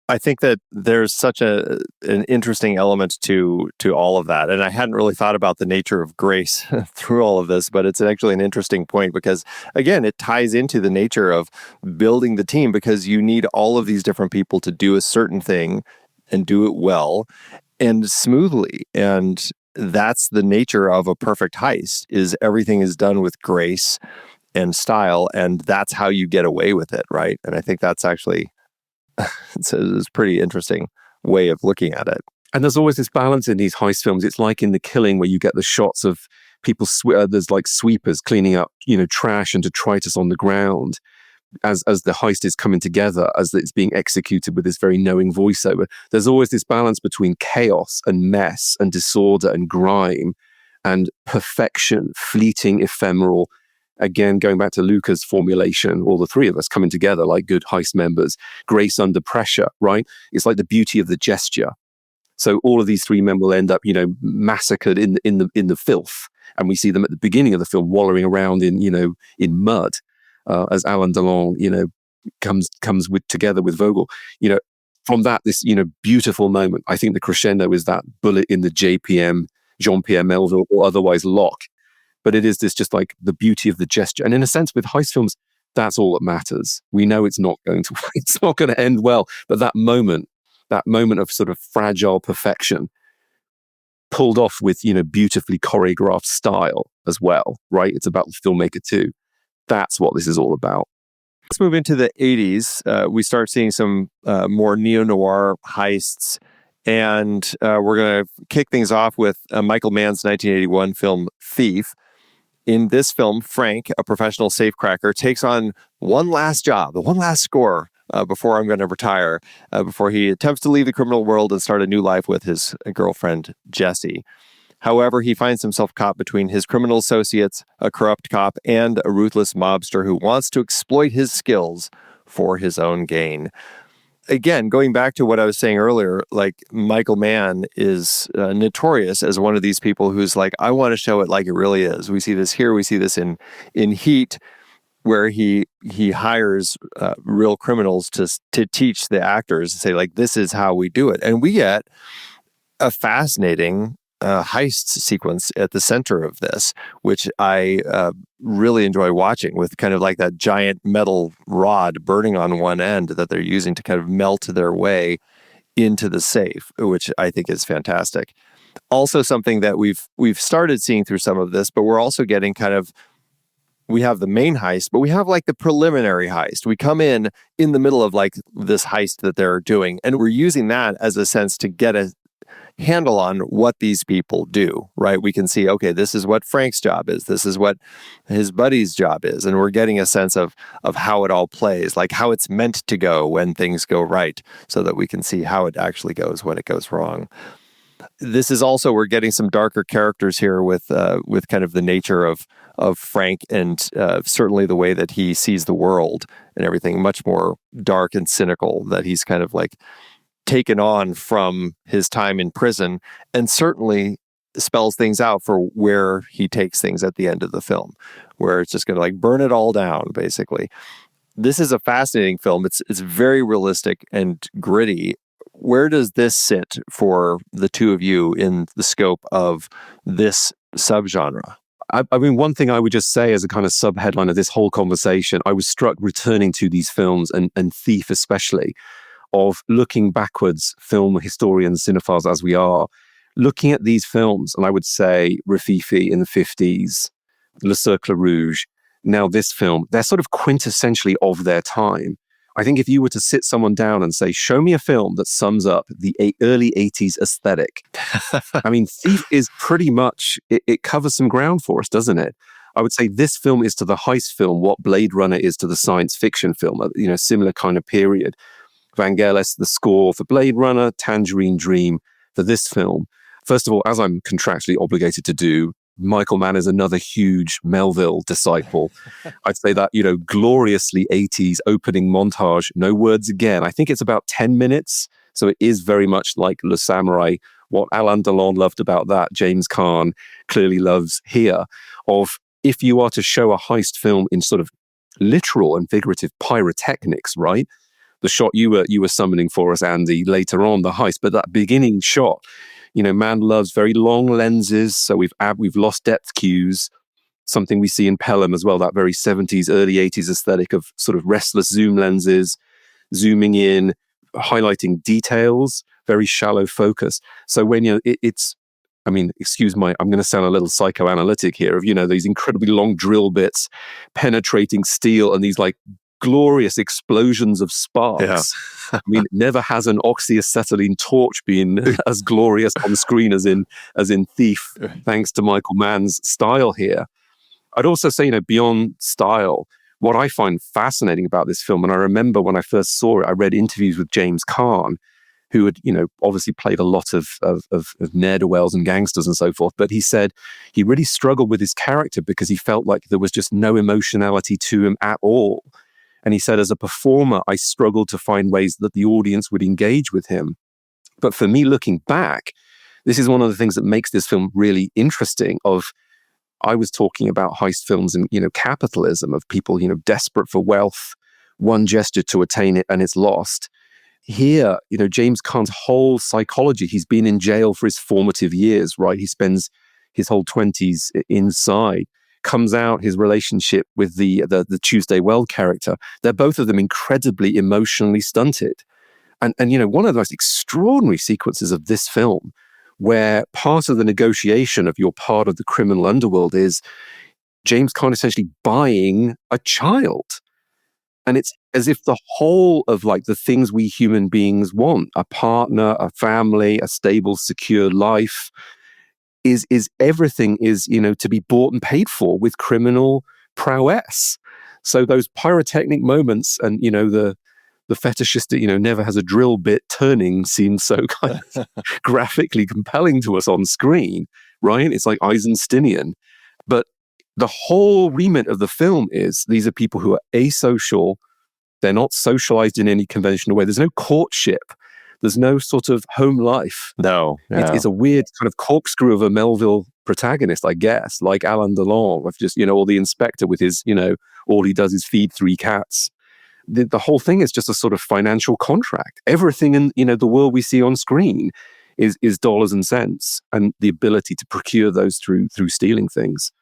I think that there's such an interesting element to all of that. And I hadn't really thought about the nature of grace through all of this, but it's actually an interesting point because, again, it ties into the nature of building the team, because you need all of these different people to do a certain thing and do it well and smoothly. And that's the nature of a perfect heist, is everything is done with grace and style, and that's how you get away with it, right? And I think that's actually... it's a pretty interesting way of looking at it. And there's always this balance in these heist films. It's like in The Killing, where you get the shots of people, there's like sweepers cleaning up, trash and detritus on the ground as the heist is coming together, as it's being executed with this very knowing voiceover. There's always this balance between chaos and mess and disorder and grime and perfection, fleeting, ephemeral. Again, going back to Luca's formulation, all the three of us coming together like good heist members, grace under pressure, right? It's like the beauty of the gesture. So all of these three men will end up, massacred in the filth, and we see them at the beginning of the film wallowing around in mud, as Alain Delon, comes together with Vogel. From that, this beautiful moment. I think the crescendo is that bullet in the JPM, Jean-Pierre Melville, or otherwise Locke. But it is this just like the beauty of the gesture. And in a sense, with heist films, that's all that matters. We know it's not going to end well. But that moment of sort of fragile perfection pulled off with, beautifully choreographed style as well, right? It's about the filmmaker too. That's what this is all about. Let's move into the 80s. We start seeing some more neo-noir heists. And we're going to kick things off with Michael Mann's 1981 film Thief. In this film, Frank, a professional safecracker, takes on one last job, one last score before I'm going to retire, before he attempts to leave the criminal world and start a new life with his girlfriend, Jessie. However, he finds himself caught between his criminal associates, a corrupt cop, and a ruthless mobster who wants to exploit his skills for his own gain. Again, going back to what I was saying earlier, like Michael Mann is notorious as one of these people who's like, I want to show it like it really is. We see this here. We see this in Heat, where he hires real criminals to teach the actors, to say like, this is how we do it. And we get a fascinating heist sequence at the center of this, which I really enjoy watching, with kind of like that giant metal rod burning on one end that they're using to kind of melt their way into the safe, which I think is fantastic. Also something that we've started seeing through some of this, but we're also getting we have the main heist, but we have like the preliminary heist. We come in the middle of like this heist that they're doing, and we're using that as a sense to get a handle on what these people do, right? We can see, okay, this is what Frank's job is. This is what his buddy's job is. And we're getting a sense of how it all plays, like how it's meant to go when things go right, so that we can see how it actually goes when it goes wrong. This is also, we're getting some darker characters here with kind of the nature of Frank, and certainly the way that he sees the world and everything, much more dark and cynical, that he's kind of like taken on from his time in prison, and certainly spells things out for where he takes things at the end of the film, where it's just going to like burn it all down, basically. This is a fascinating film. It's very realistic and gritty. Where does this sit for the two of you in the scope of this subgenre? I mean, one thing I would just say as a kind of sub-headline of this whole conversation, I was struck returning to these films, and Thief especially, of looking backwards, film historians, cinephiles as we are, looking at these films, and I would say Rififi in the 50s, Le Cercle Rouge, now this film, they're sort of quintessentially of their time. I think if you were to sit someone down and say, show me a film that sums up the early 80s aesthetic, I mean, Thief is pretty much, it covers some ground for us, doesn't it? I would say this film is to the heist film what Blade Runner is to the science fiction film, similar kind of period. Vangelis, the score for Blade Runner, Tangerine Dream for this film. First of all, as I'm contractually obligated to do, Michael Mann is another huge Melville disciple. I'd say that, gloriously 80s opening montage, no words again. I think it's about 10 minutes. So it is very much like Le Samurai. What Alain Delon loved about that, James Caan clearly loves here, of if you are to show a heist film in sort of literal and figurative pyrotechnics, right? The shot you were summoning for us, Andy, later on, the heist, but that beginning shot, Mann loves very long lenses, so we've lost depth cues, something we see in Pelham as well, that very 70s, early 80s aesthetic of sort of restless zoom lenses, zooming in, highlighting details, very shallow focus. So when I'm going to sound a little psychoanalytic here, of, these incredibly long drill bits, penetrating steel, and these like glorious explosions of sparks. Yeah. I mean, never has an oxyacetylene torch been as glorious on screen as in Thief, thanks to Michael Mann's style here. I'd also say, beyond style, what I find fascinating about this film, and I remember when I first saw it, I read interviews with James Caan, who had, obviously played a lot of ne'er-do-wells and gangsters and so forth, but he said he really struggled with his character because he felt like there was just no emotionality to him at all. And he said, as a performer, I struggled to find ways that the audience would engage with him. But for me, looking back, this is one of the things that makes this film really interesting. I was talking about heist films and, capitalism, of people, desperate for wealth, one gesture to attain it and it's lost. Here, James Caan's whole psychology, he's been in jail for his formative years, right? He spends his whole 20s inside. Comes out, his relationship with the Tuesday Weld character, they're both of them incredibly emotionally stunted. And one of the most extraordinary sequences of this film, where part of the negotiation of your part of the criminal underworld is James Caan essentially buying a child. And it's as if the whole of like the things we human beings want, a partner, a family, a stable, secure life, is everything is, to be bought and paid for with criminal prowess. So those pyrotechnic moments and, the fetishistic, never has a drill bit turning seems so kind of graphically compelling to us on screen, right? It's like Eisensteinian. But the whole remit of the film is these are people who are asocial. They're not socialized in any conventional way. There's no courtship. There's no sort of home life. No. Yeah. It's a weird kind of corkscrew of a Melville protagonist, I guess, like Alain Delon, of just, or the inspector with his, all he does is feed 3 cats. The whole thing is just a sort of financial contract. Everything in, the world we see on screen is dollars and cents, and the ability to procure those through stealing things.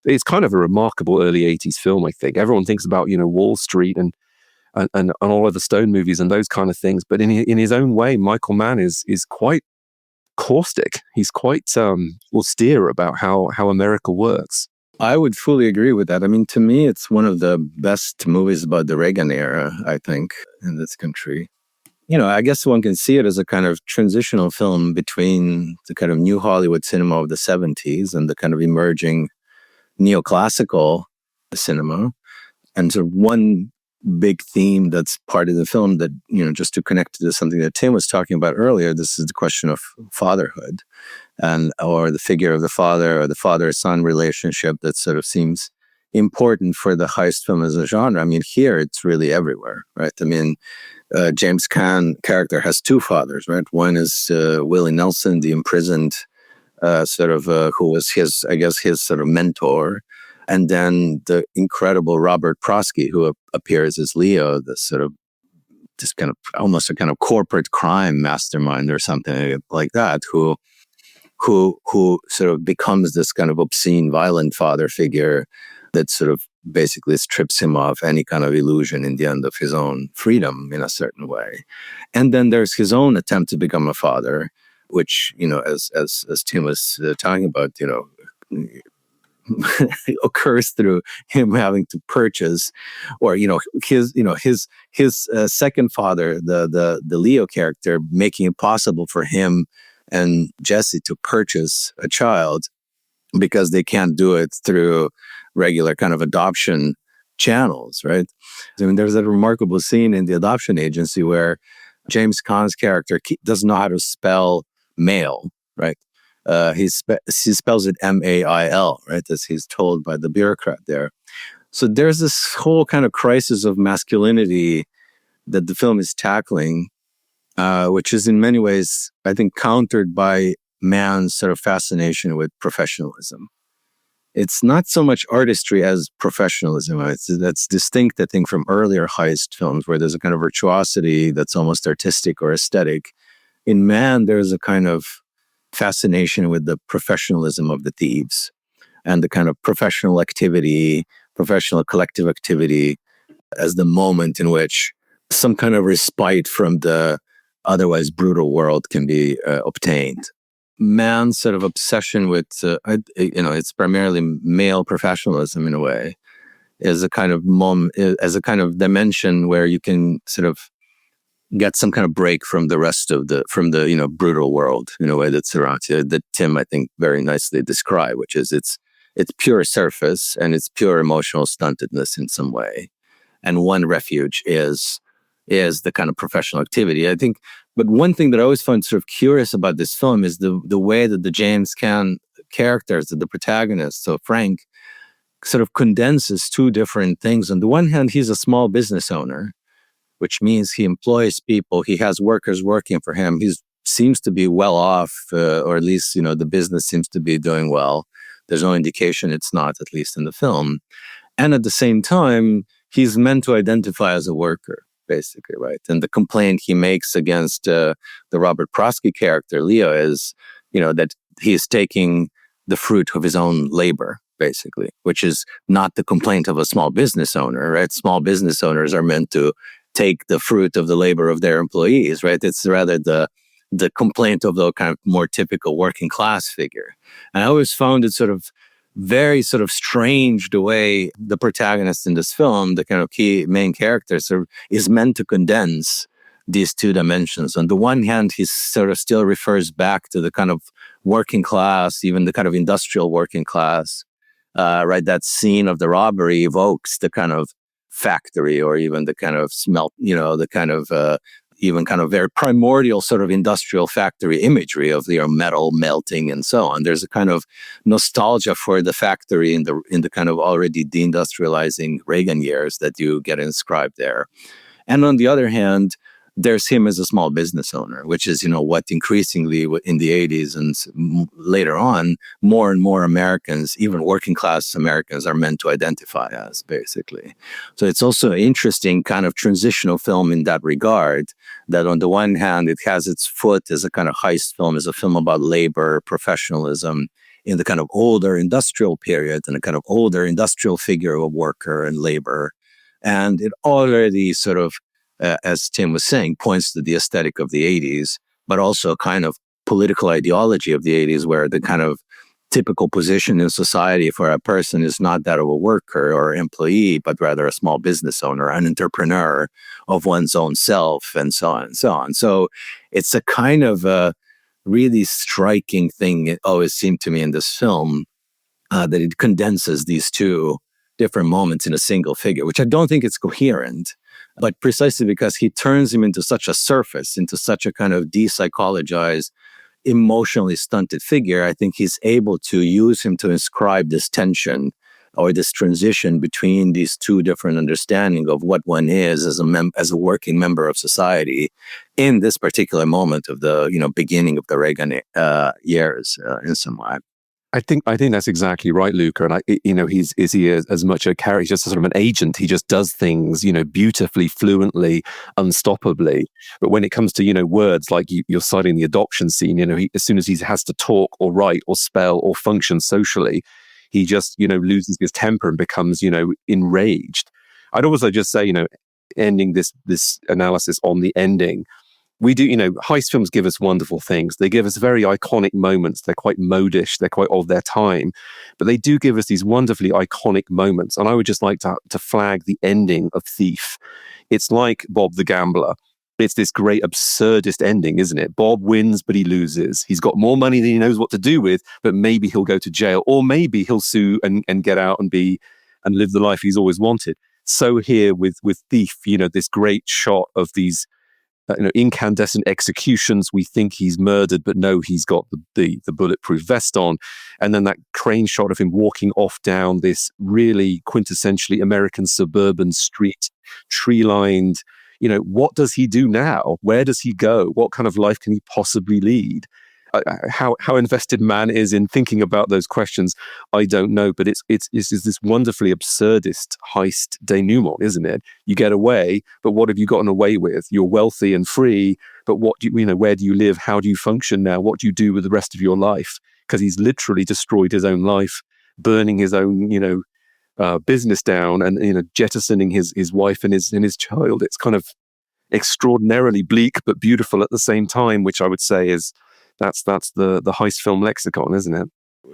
It's kind of a remarkable early 80s film, I think. Everyone thinks about, Wall Street and all of the Stone movies and those kind of things. But in his own way, Michael Mann is quite caustic. He's quite austere about how America works. I would fully agree with that. I mean, to me, it's one of the best movies about the Reagan era, I think, in this country. I guess one can see it as a kind of transitional film between the kind of new Hollywood cinema of the 70s and the kind of emerging neoclassical cinema. And so one big theme that's part of the film that, just to connect to something that Tim was talking about earlier, this is the question of fatherhood or the figure of the father or the father-son relationship that sort of seems important for the heist film as a genre. I mean, here it's really everywhere, right? I mean, James Caan character has 2 fathers, right? One is Willie Nelson, the imprisoned who was his sort of mentor. And then the incredible Robert Prosky, who appears as Leo, this kind of almost a kind of corporate crime mastermind or something like that, who sort of becomes this kind of obscene, violent father figure that sort of basically strips him of any kind of illusion in the end of his own freedom in a certain way. And then there's his own attempt to become a father, which, as Tim was talking about, occurs through him having to purchase, or his second father, the Leo character, making it possible for him and Jesse to purchase a child because they can't do it through regular kind of adoption channels, right? I mean, there's a remarkable scene in the adoption agency where James Caan's character doesn't know how to spell male, right? He spells it M-A-I-L, right? As he's told by the bureaucrat there. So there's this whole kind of crisis of masculinity that the film is tackling, which is in many ways, I think, countered by man's sort of fascination with professionalism. It's not so much artistry as professionalism. That's distinct, I think, from earlier heist films where there's a kind of virtuosity that's almost artistic or aesthetic. In man, there's a kind of fascination with the professionalism of the thieves and the kind of professional activity, professional collective activity as the moment in which some kind of respite from the otherwise brutal world can be obtained. Man's sort of obsession with, it's primarily male professionalism in a way, is a kind of as a kind of dimension where you can sort of get some kind of break from the rest of the brutal world in a way that surrounds you, that Tim, I think, very nicely described, which is it's pure surface and it's pure emotional stuntedness in some way. And one refuge is the kind of professional activity, I think. But one thing that I always found sort of curious about this film is the way that the James Caan characters, the protagonist, so Frank, sort of condenses two different things. On the one hand, he's a small business owner, which means he employs people. He has workers working for him. He seems to be well off, or at least, the business seems to be doing well. There's no indication it's not, at least in the film. And at the same time, he's meant to identify as a worker, basically, right? And the complaint he makes against the Robert Prosky character, Leo, is, that he is taking the fruit of his own labor, basically, which is not the complaint of a small business owner, right? Small business owners are meant to take the fruit of the labor of their employees, right? It's rather the complaint of the kind of more typical working class figure. And I always found it sort of very sort of strange the way the protagonist in this film, the kind of key main character, is meant to condense these two dimensions. On the one hand, he sort of still refers back to the kind of working class, even the kind of industrial working class, right? That scene of the robbery evokes the kind of factory or even the kind of smelt, the kind of even kind of very primordial sort of industrial factory imagery of metal melting and so on. There's a kind of nostalgia for the factory in the kind of already deindustrializing Reagan years that you get inscribed there. And on the other hand, there's him as a small business owner, which is, what increasingly in the 80s and later on, more and more Americans, even working class Americans, are meant to identify as, basically. So it's also an interesting kind of transitional film in that regard, that on the one hand, it has its foot as a kind of heist film, as a film about labor, professionalism, in the kind of older industrial period and a kind of older industrial figure of a worker and labor. And it already sort of, as Tim was saying, points to the aesthetic of the 80s, but also a kind of political ideology of the 80s where the kind of typical position in society for a person is not that of a worker or employee, but rather a small business owner, an entrepreneur of one's own self, and so on and so on. So it's a kind of a really striking thing, it always seemed to me in this film, that it condenses these two different moments in a single figure, which I don't think it's coherent. But precisely because he turns him into such a surface, into such a kind of de-psychologized, emotionally stunted figure, I think he's able to use him to inscribe this tension or this transition between these two different understandings of what one is as a working member of society in this particular moment of the beginning of the Reagan years in some way. I think that's exactly right, Luca. And he is as much a character, he's just sort of an agent. He just does things, beautifully, fluently, unstoppably. But when it comes to, words like you're citing the adoption scene, as soon as he has to talk or write or spell or function socially, he just, loses his temper and becomes, enraged. I'd also just say, ending this analysis on the ending, we do, heist films give us wonderful things. They give us very iconic moments. They're quite modish. They're quite of their time, but they do give us these wonderfully iconic moments. And I would just like to flag the ending of Thief. It's like Bob the Gambler. It's this great absurdist ending, isn't it? Bob wins, but he loses. He's got more money than he knows what to do with, but maybe he'll go to jail, or maybe he'll sue and get out and live the life he's always wanted. So here with Thief, this great shot of these incandescent executions. We think he's murdered, but no, he's got the bulletproof vest on. And then that crane shot of him walking off down this really quintessentially American suburban street, tree-lined. What does he do now? Where does he go? What kind of life can he possibly lead? How invested man is in thinking about those questions, I don't know. But it's this wonderfully absurdist heist denouement, isn't it? You get away, but what have you gotten away with? You're wealthy and free, but what do where do you live? How do you function now? What do you do with the rest of your life? Because he's literally destroyed his own life, burning his own business down, and jettisoning his wife and his child. It's kind of extraordinarily bleak but beautiful at the same time, which I would say is. That's the heist film lexicon, isn't it?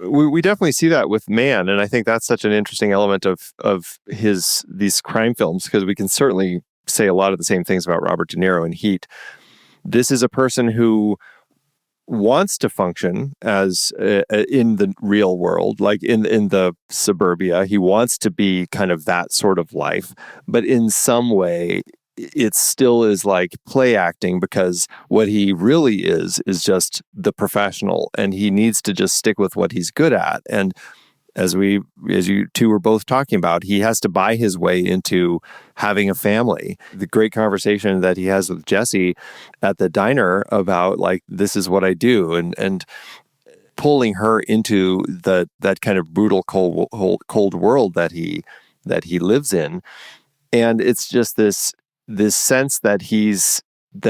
We definitely see that with Mann, and I think that's such an interesting element of these crime films, because we can certainly say a lot of the same things about Robert De Niro in Heat. This is a person who wants to function as in the real world, like in the suburbia. He wants to be kind of that sort of life, but in some way it still is like play acting, because what he really is just the professional, and he needs to just stick with what he's good at. And as you two were both talking about, he has to buy his way into having a family. The great conversation that he has with Jesse at the diner about, like, this is what I do, and pulling her into that kind of brutal cold world that he lives in. And it's just this sense that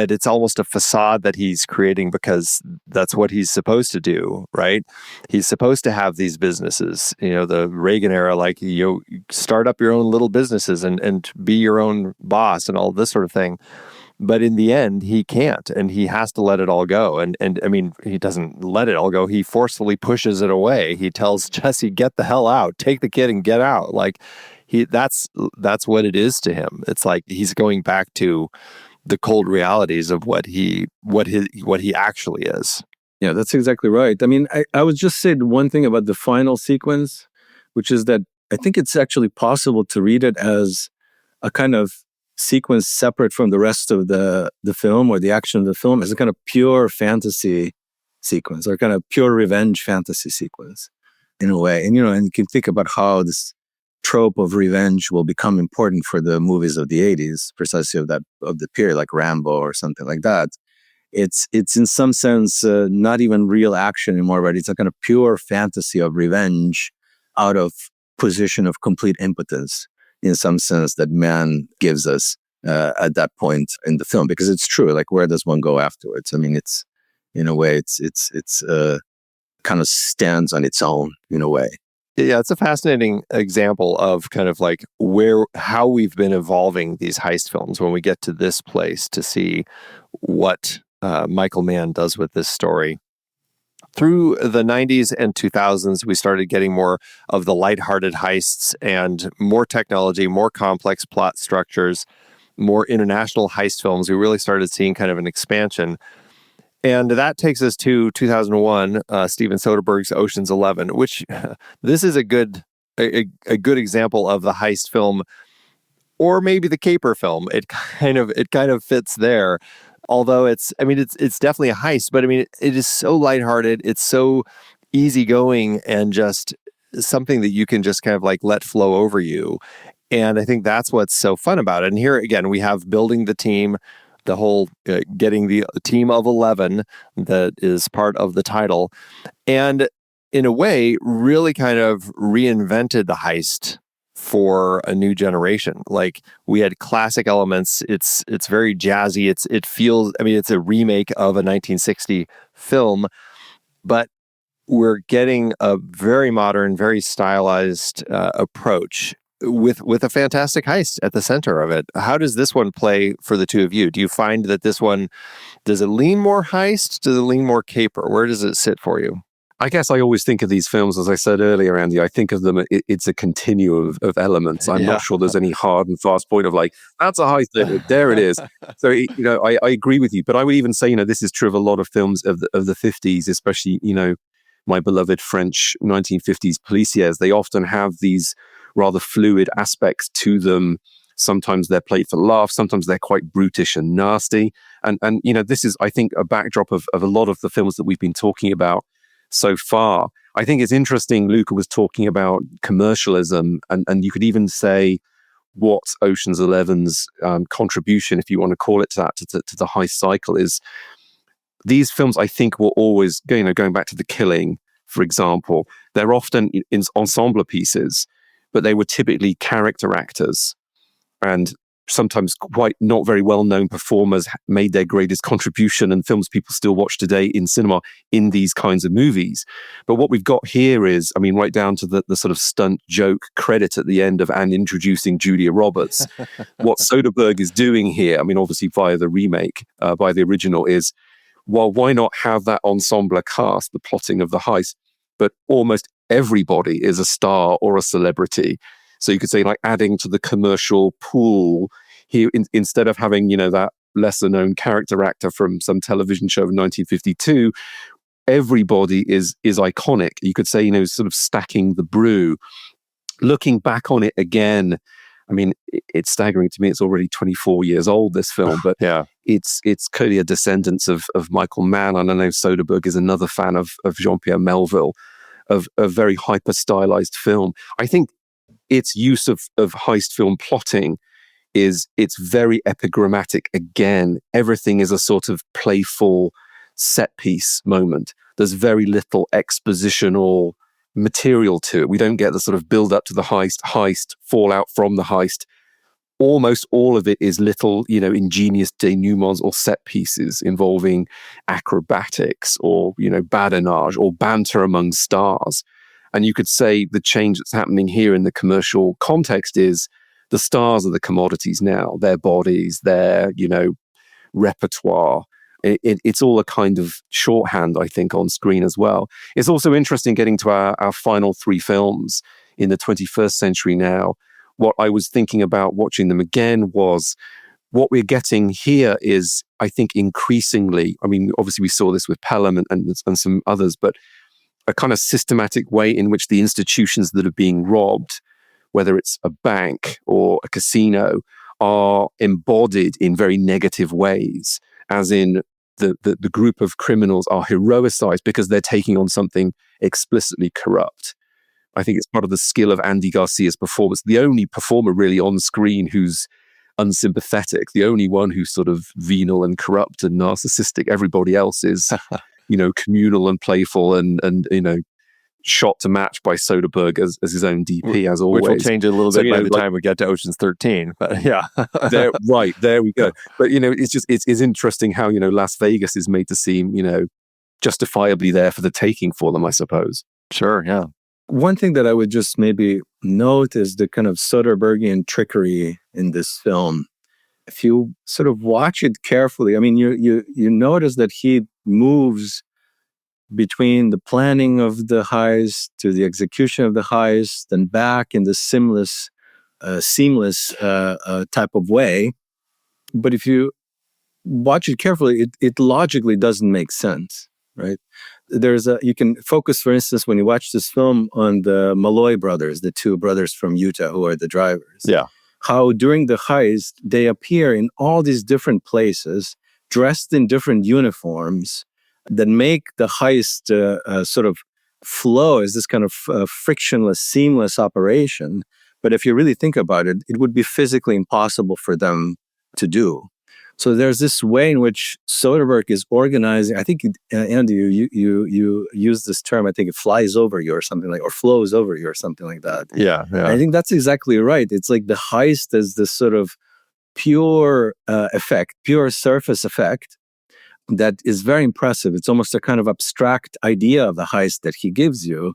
it's almost a facade that he's creating, because that's what he's supposed to do, right? He's supposed to have these businesses, the Reagan era, like, start up your own little businesses and be your own boss and all this sort of thing. But in the end, he can't, and he has to let it all go. And I mean, he doesn't let it all go. He forcefully pushes it away. He tells Jesse, get the hell out, take the kid and get out. Like, that's what it is to him. It's like he's going back to the cold realities of what he actually is. Yeah, that's exactly right. I mean, I would just say one thing about the final sequence, which is that I think it's actually possible to read it as a kind of sequence separate from the rest of the film, or the action of the film, as a kind of pure fantasy sequence, or kind of pure revenge fantasy sequence in a way. And and you can think about how this trope of revenge will become important for the movies of the 80s, precisely of the period, like Rambo or something like that. It's in some sense not even real action anymore, but it's a kind of pure fantasy of revenge out of position of complete impotence, in some sense, that man gives us at that point in the film. Because it's true, like, where does one go afterwards? I mean, it's in a way, it's kind of stands on its own in a way. Yeah, it's a fascinating example of kind of like how we've been evolving these heist films when we get to this place to see what Michael Mann does with this story. Through the 90s and 2000s, we started getting more of the lighthearted heists and more technology, more complex plot structures, more international heist films. We really started seeing kind of an expansion. And that takes us to 2001, Steven Soderbergh's Ocean's 11, which this is a good example of the heist film, or maybe the caper film. It kind of fits there. Although it's definitely a heist, but I mean, it is so lighthearted. It's so easygoing and just something that you can just kind of like let flow over you. And I think that's what's so fun about it. And here again, we have building the team, the whole getting the team of 11 that is part of the title, and in a way really kind of reinvented the heist for a new generation. Like, we had classic elements. It's very jazzy. It feels, I mean, it's a remake of a 1960 film, but we're getting a very modern, very stylized approach with a fantastic heist at the center of it. How does this one play for the two of you? Do you find that this one, does it lean more heist? Does it lean more caper? Where does it sit for you? I guess I always think of these films, as I said earlier, Andy, I think of them, it's a continuum of elements. I'm not sure there's any hard and fast point of like, that's a heist, there it is. So, I agree with you, but I would even say, this is true of a lot of films of the 50s, especially, my beloved French 1950s policiers. They often have these rather fluid aspects to them. Sometimes they're played for laughs, sometimes they're quite brutish and nasty. And this is, I think, a backdrop of a lot of the films that we've been talking about so far. I think it's interesting, Luka was talking about commercialism, and you could even say what Ocean's 11's contribution, if you want to call it that, to the heist cycle is. These films, I think, were always, going back to The Killing, for example, they're often in ensemble pieces, but they were typically character actors, and sometimes quite not very well-known performers made their greatest contribution, and films people still watch today in cinema in these kinds of movies. But what we've got here is, right down to the sort of stunt joke credit at the end of and introducing Julia Roberts. What Soderbergh is doing here, obviously via the remake, by the original, is, well, why not have that ensemble cast, the plotting of the heist, but almost everybody is a star or a celebrity. So you could say, like, adding to the commercial pool here, instead of having, that lesser known character actor from some television show of 1952, everybody is iconic. You could say, sort of stacking the brew. Looking back on it again, it's staggering to me. It's already 24 years old, this film, but yeah, it's clearly a descendant of Michael Mann. And I know Soderbergh is another fan of Jean-Pierre Melville, of a very hyper stylized film. I think its use of heist film plotting it's very epigrammatic again. Everything is a sort of playful set piece moment. There's very little expositional material to it. We don't get the sort of build up to the heist, fallout from the heist. Almost all of it is little, ingenious denouements or set pieces involving acrobatics or, badinage or banter among stars. And you could say the change that's happening here in the commercial context is the stars are the commodities now, their bodies, their, repertoire. It's all a kind of shorthand, I think, on screen as well. It's also interesting getting to our final three films in the 21st century now. What I was thinking about watching them again was what we're getting here is, I think, increasingly, obviously we saw this with Pelham and some others, but a kind of systematic way in which the institutions that are being robbed, whether it's a bank or a casino, are embodied in very negative ways, as in the group of criminals are heroicized because they're taking on something explicitly corrupt. I think it's part of the skill of Andy Garcia's performance. The only performer really on screen who's unsympathetic, the only one who's sort of venal and corrupt and narcissistic. Everybody else is, communal and playful and shot to match by Soderbergh as his own DP, as always. Which will change a little bit by the time we get to Ocean's 13. But yeah. there we go. But, it's interesting how, Las Vegas is made to seem, justifiably there for the taking for them, I suppose. Sure, yeah. One thing that I would just maybe note is the kind of Soderberghian trickery in this film. If you sort of watch it carefully, you notice that he moves between the planning of the heist to the execution of the heist and back in the seamless type of way. But if you watch it carefully, it logically doesn't make sense, right? You can focus, for instance, when you watch this film, on the Malloy brothers, the two brothers from Utah who are the drivers. Yeah. How during the heist, they appear in all these different places, dressed in different uniforms that make the heist sort of flow as this kind of frictionless, seamless operation. But if you really think about it, it would be physically impossible for them to do. So there's this way in which Soderbergh is organizing. I think, Andy, you use this term. I think it flies over you or something like, or flows over you or something like that. Yeah. I think that's exactly right. It's like the heist is this sort of pure effect, pure surface effect. that is very impressive. It's almost a kind of abstract idea of the heist that he gives you,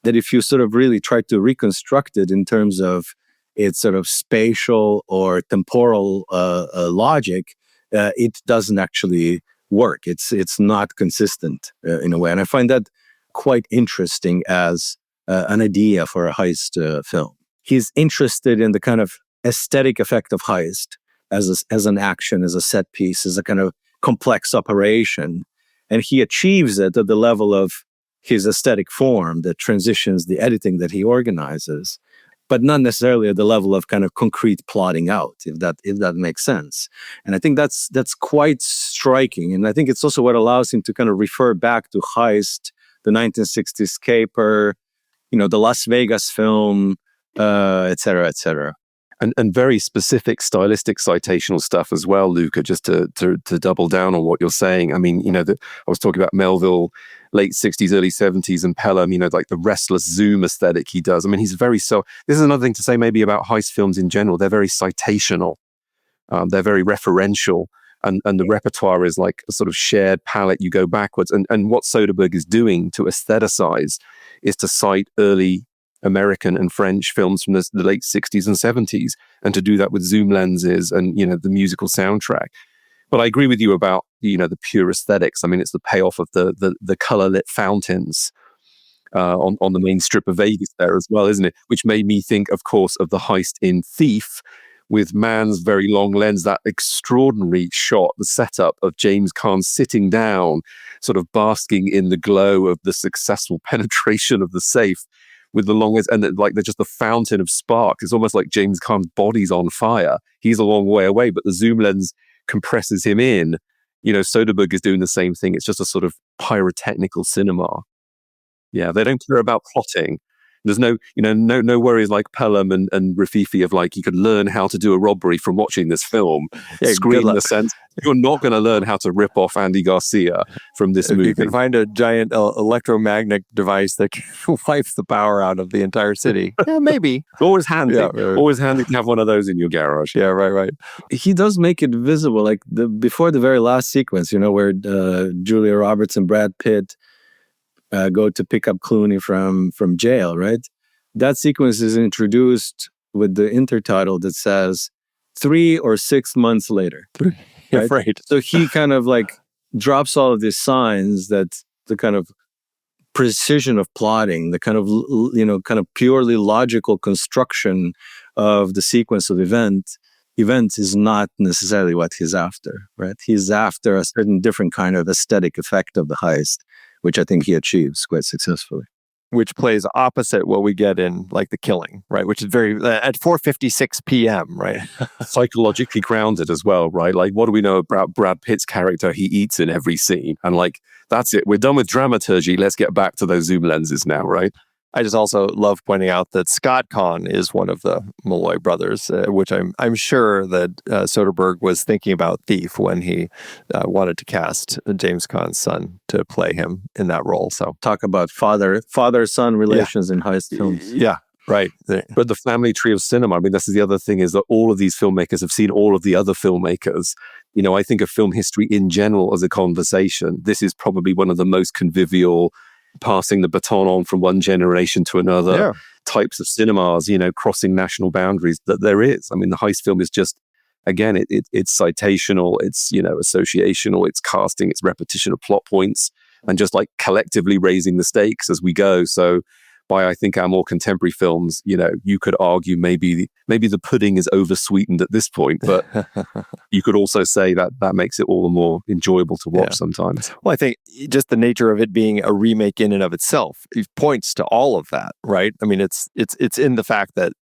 that if you sort of really try to reconstruct it in terms of its sort of spatial or temporal logic, it doesn't actually work. It's not consistent in a way. And I find that quite interesting as an idea for a heist film. He's interested in the kind of aesthetic effect of heist as an action, as a set piece, as a kind of complex operation. And he achieves it at the level of his aesthetic form that transitions the editing that he organizes, but not necessarily at the level of kind of concrete plotting out, if that makes sense. And I think that's quite striking. And I think it's also what allows him to kind of refer back to Heist, the 1960s caper, the Las Vegas film, et cetera, et cetera. And very specific stylistic citational stuff as well, Luca, just to double down on what you're saying. I mean, I was talking about Melville, late 60s, early 70s, and Pelham, like the restless zoom aesthetic he does. I mean, this is another thing to say maybe about heist films in general. They're very citational. They're very referential. And the repertoire is like a sort of shared palette. You go backwards. And what Soderbergh is doing to aestheticize is to cite early American and French films from the late 60s and 70s, and to do that with zoom lenses and, the musical soundtrack. But I agree with you about, the pure aesthetics. I mean, it's the payoff of the color-lit fountains on the main strip of Vegas there as well, isn't it? Which made me think, of course, of the heist in Thief, with Mann's very long lens, that extraordinary shot, the setup of James Caan sitting down, sort of basking in the glow of the successful penetration of the safe, with the longest, and they're just the fountain of spark. It's almost like James Caan's body's on fire. He's a long way away, but the zoom lens compresses him in. Soderbergh is doing the same thing. It's just a sort of pyrotechnical cinema. Yeah, they don't care about plotting. There's no worries like Pelham and Rififi of like, you could learn how to do a robbery from watching this film. Yeah, Screen in the sense, you're not going to learn how to rip off Andy Garcia from this movie. You can find a giant electromagnetic device that can wipe the power out of the entire city. Yeah, maybe. Always handy. Yeah, right. Always handy to have one of those in your garage. Yeah, right. He does make it visible, like before the very last sequence, where Julia Roberts and Brad Pitt go to pick up Clooney from jail, right? That sequence is introduced with the intertitle that says 3 or 6 months later. Yeah, right. So he kind of like drops all of these signs that the kind of precision of plotting, the kind of, kind of purely logical construction of the sequence of events is not necessarily what he's after, right? He's after a certain different kind of aesthetic effect of the heist, which I think he achieves quite successfully. Which plays opposite what we get in like The Killing, right? Which is very at 4:56 p.m., right? Psychologically grounded as well, right? Like, what do we know about Brad Pitt's character? He eats in every scene, and like, that's it. We're done with dramaturgy. Let's get back to those zoom lenses now, right? I just also love pointing out that Scott Caan is one of the Malloy brothers, which I'm sure that Soderbergh was thinking about Thief when he wanted to cast James Caan's son to play him in that role. So talk about father-son relations in heist films. Yeah, right. But the family tree of cinema, I mean, this is the other thing, is that all of these filmmakers have seen all of the other filmmakers. I think of film history in general as a conversation. This is probably one of the most convivial, passing the baton on from one generation to another types of cinemas, crossing national boundaries that there is. I mean, the heist film is just, again, it's citational, it's, associational, it's casting, it's repetition of plot points, and just like collectively raising the stakes as we go. So by, I think, our more contemporary films, you could argue maybe the pudding is oversweetened at this point, but you could also say that makes it all the more enjoyable to watch sometimes. Well, I think just the nature of it being a remake in and of itself, it points to all of that, right? I mean, it's in the fact that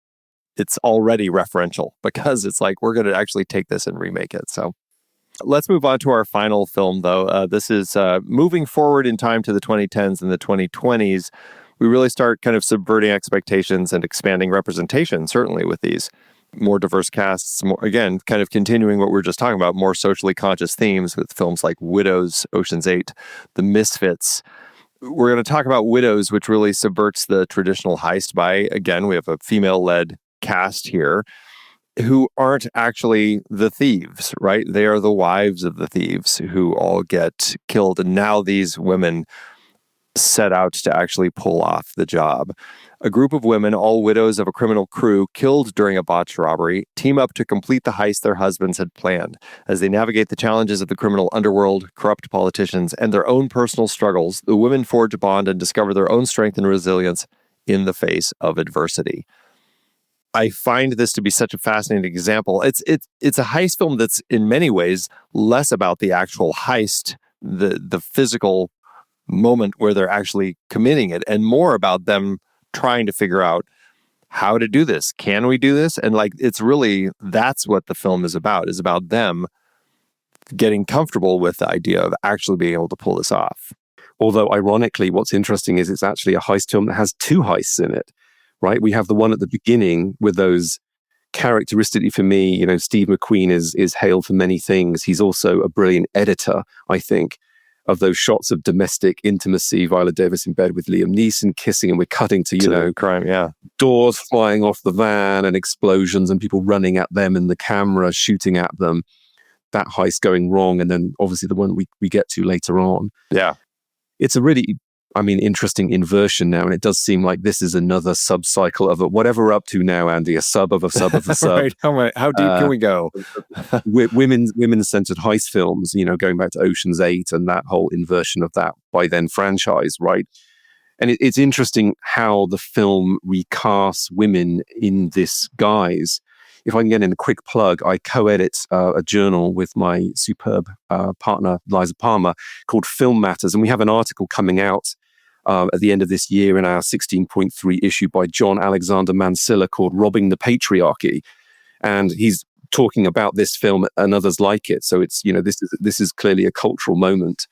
it's already referential, because it's like, we're going to actually take this and remake it. So let's move on to our final film, though. This is moving forward in time to the 2010s and the 2020s. We really start kind of subverting expectations and expanding representation, certainly with these more diverse casts, more, again, kind of continuing what we were just talking about, more socially conscious themes with films like Widows, Ocean's 8, The Misfits. We're going to talk about Widows, which really subverts the traditional heist by, again, we have a female-led cast here. who aren't actually the thieves, right? They are the wives of the thieves who all get killed. And now these women set out to actually pull off the job. A group of women, all widows of a criminal crew killed during a botched robbery, team up to complete the heist their husbands had planned. As they navigate the challenges of the criminal underworld, corrupt politicians, and their own personal struggles, the women forge a bond and discover their own strength and resilience in the face of adversity. I find this to be such a fascinating example. It's a heist film that's in many ways less about the actual heist, the physical moment where they're actually committing it, and more about them trying to figure out how to do this. Can we do this? And like, it's really, that's what the film is about them getting comfortable with the idea of actually being able to pull this off. Although, ironically, what's interesting is it's actually a heist film that has two heists in it, right? We have the one at the beginning with those, characteristically for me, you know, Steve McQueen is hailed for many things. He's also a brilliant editor, I think, of those shots of domestic intimacy, Viola Davis in bed with Liam Neeson kissing, and we're cutting to, you know, crime, yeah, doors flying off the van and explosions and people running at them and the camera shooting at them. That heist going wrong, and then obviously the one we get to later on. Yeah. It's a really, I mean, interesting inversion now, and it does seem like this is another sub-cycle of whatever we're up to now, Andy, a sub of a sub of a sub. Right. How deep can we go? Women-centered heist films, you know, going back to Ocean's 8 and that whole inversion of that by then franchise, right? And it's interesting how the film recasts women in this guise. If I can get in a quick plug, I co-edit a journal with my superb partner, Liza Palmer, called Film Matters. And we have an article coming out at the end of this year in our 16.3 issue by John Alexander Mansilla called Robbing the Patriarchy. And he's talking about this film and others like it. So it's, you know, this is clearly a cultural moment,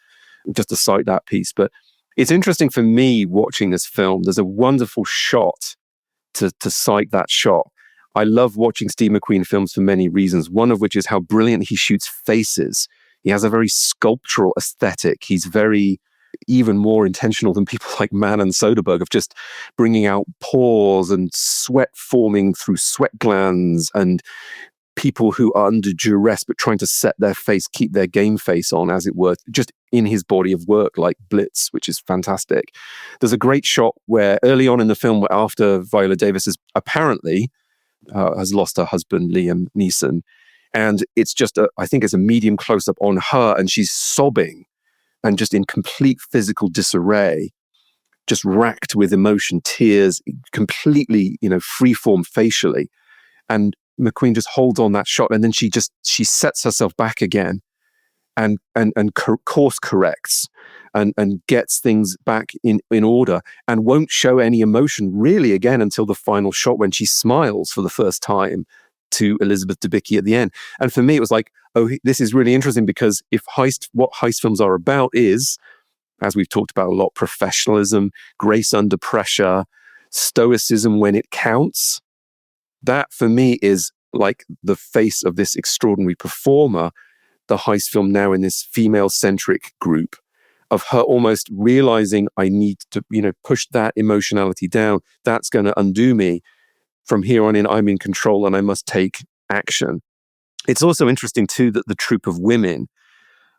just to cite that piece. But it's interesting for me watching this film. There's a wonderful shot to cite that shot. I love watching Steve McQueen films for many reasons, one of which is how brilliant he shoots faces. He has a very sculptural aesthetic. He's very, even more intentional than people like Mann and Soderbergh of just bringing out pores and sweat forming through sweat glands and people who are under duress but trying to set their face, keep their game face on, as it were, just in his body of work, like Blitz, which is fantastic. There's a great shot where early on in the film, after Viola Davis is apparently has lost her husband, Liam Neeson. And it's just, I think it's a medium close-up on her, and she's sobbing and just in complete physical disarray, just racked with emotion, tears, completely, you know, freeform facially. And McQueen just holds on that shot, and then she sets herself back again and course corrects and gets things back in order and won't show any emotion really again until the final shot when she smiles for the first time to Elizabeth Debicki at the end. And for me, it was like, oh, this is really interesting, because what heist films are about is, as we've talked about a lot, professionalism, grace under pressure, stoicism when it counts. That for me is like the face of this extraordinary performer, the heist film now in this female-centric group, of her almost realizing I need to, you know, push that emotionality down. That's going to undo me. From here on in, I'm in control and I must take action. It's also interesting too that the troupe of women,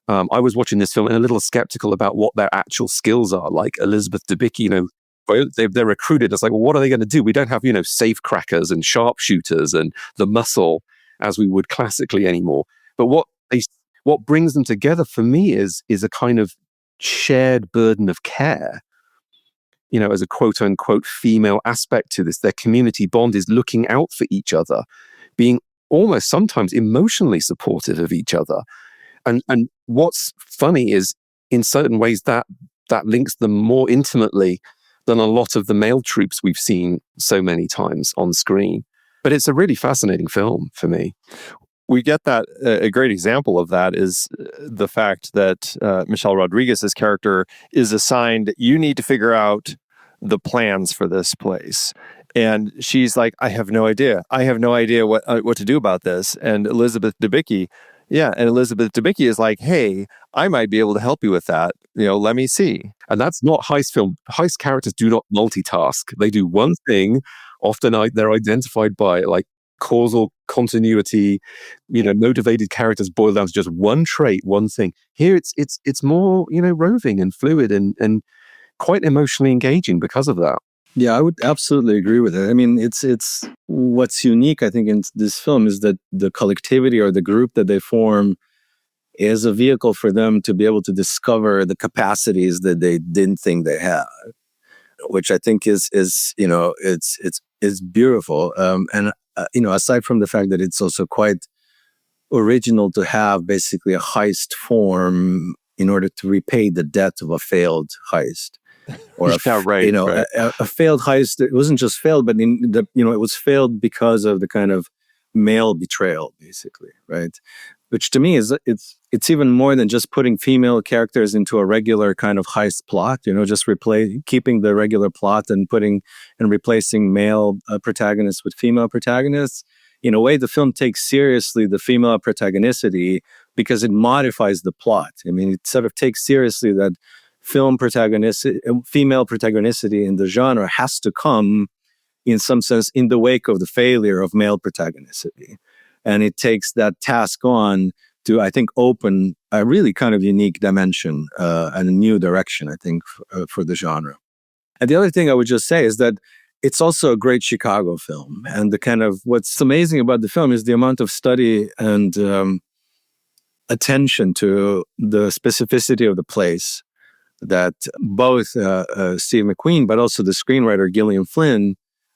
I was watching this film and a little skeptical about what their actual skills are. Like Elizabeth Debicki, you know, they're recruited. It's like, well, what are they going to do? We don't have, you know, safe crackers and sharpshooters and the muscle as we would classically anymore. But what brings them together for me is a kind of shared burden of care. You know, as a quote unquote female aspect to this, their community bond is looking out for each other, being almost sometimes emotionally supportive of each other. And what's funny is, in certain ways, that links them more intimately than a lot of the male troops we've seen so many times on screen. But it's a really fascinating film for me. We get that, a great example of that is the fact that Michelle Rodriguez's character is assigned, you need to figure out the plans for this place. And she's like, I have no idea. I have no idea what to do about this. And Elizabeth Debicki is like, hey, I might be able to help you with that. You know, let me see. And that's not heist film. Heist characters do not multitask. They do one thing. Often they're identified by like causal continuity, motivated characters boiled down to just one trait, one thing. Here it's more, roving and fluid and quite emotionally engaging because of that. Yeah, I would absolutely agree with it. I mean, it's what's unique, I think, in this film is that the collectivity or the group that they form is a vehicle for them to be able to discover the capacities that they didn't think they had, which I think is it's beautiful. And aside from the fact that it's also quite original to have basically a heist form in order to repay the debt of a failed heist. Or a failed heist. It wasn't just failed, but it was failed because of the kind of male betrayal, basically, right? Which to me is it's even more than just putting female characters into a regular kind of heist plot. Just keeping the regular plot and replacing male protagonists with female protagonists. In a way, the film takes seriously the female protagonicity because it modifies the plot. I mean, it sort of takes seriously that female protagonicity in the genre has to come, in some sense, in the wake of the failure of male protagonicity. And it takes that task on to, I think, open a really kind of unique dimension and a new direction, I think, for the genre. And the other thing I would just say is that it's also a great Chicago film. And the kind of what's amazing about the film is the amount of study and attention to the specificity of the place that both Steve McQueen, but also the screenwriter Gillian Flynn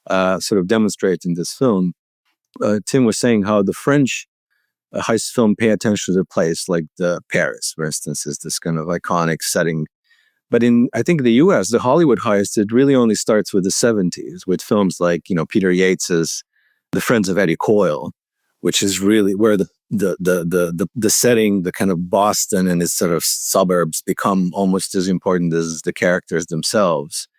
sort of demonstrate in this film. Tim was saying how the French heist film pay attention to the place, like the Paris, for instance, is this kind of iconic setting. But I think the U.S., the Hollywood heist, it really only starts with the 70s, with films like, Peter Yates's The Friends of Eddie Coyle, which is really where the setting, the kind of Boston and its sort of suburbs become almost as important as the characters themselves.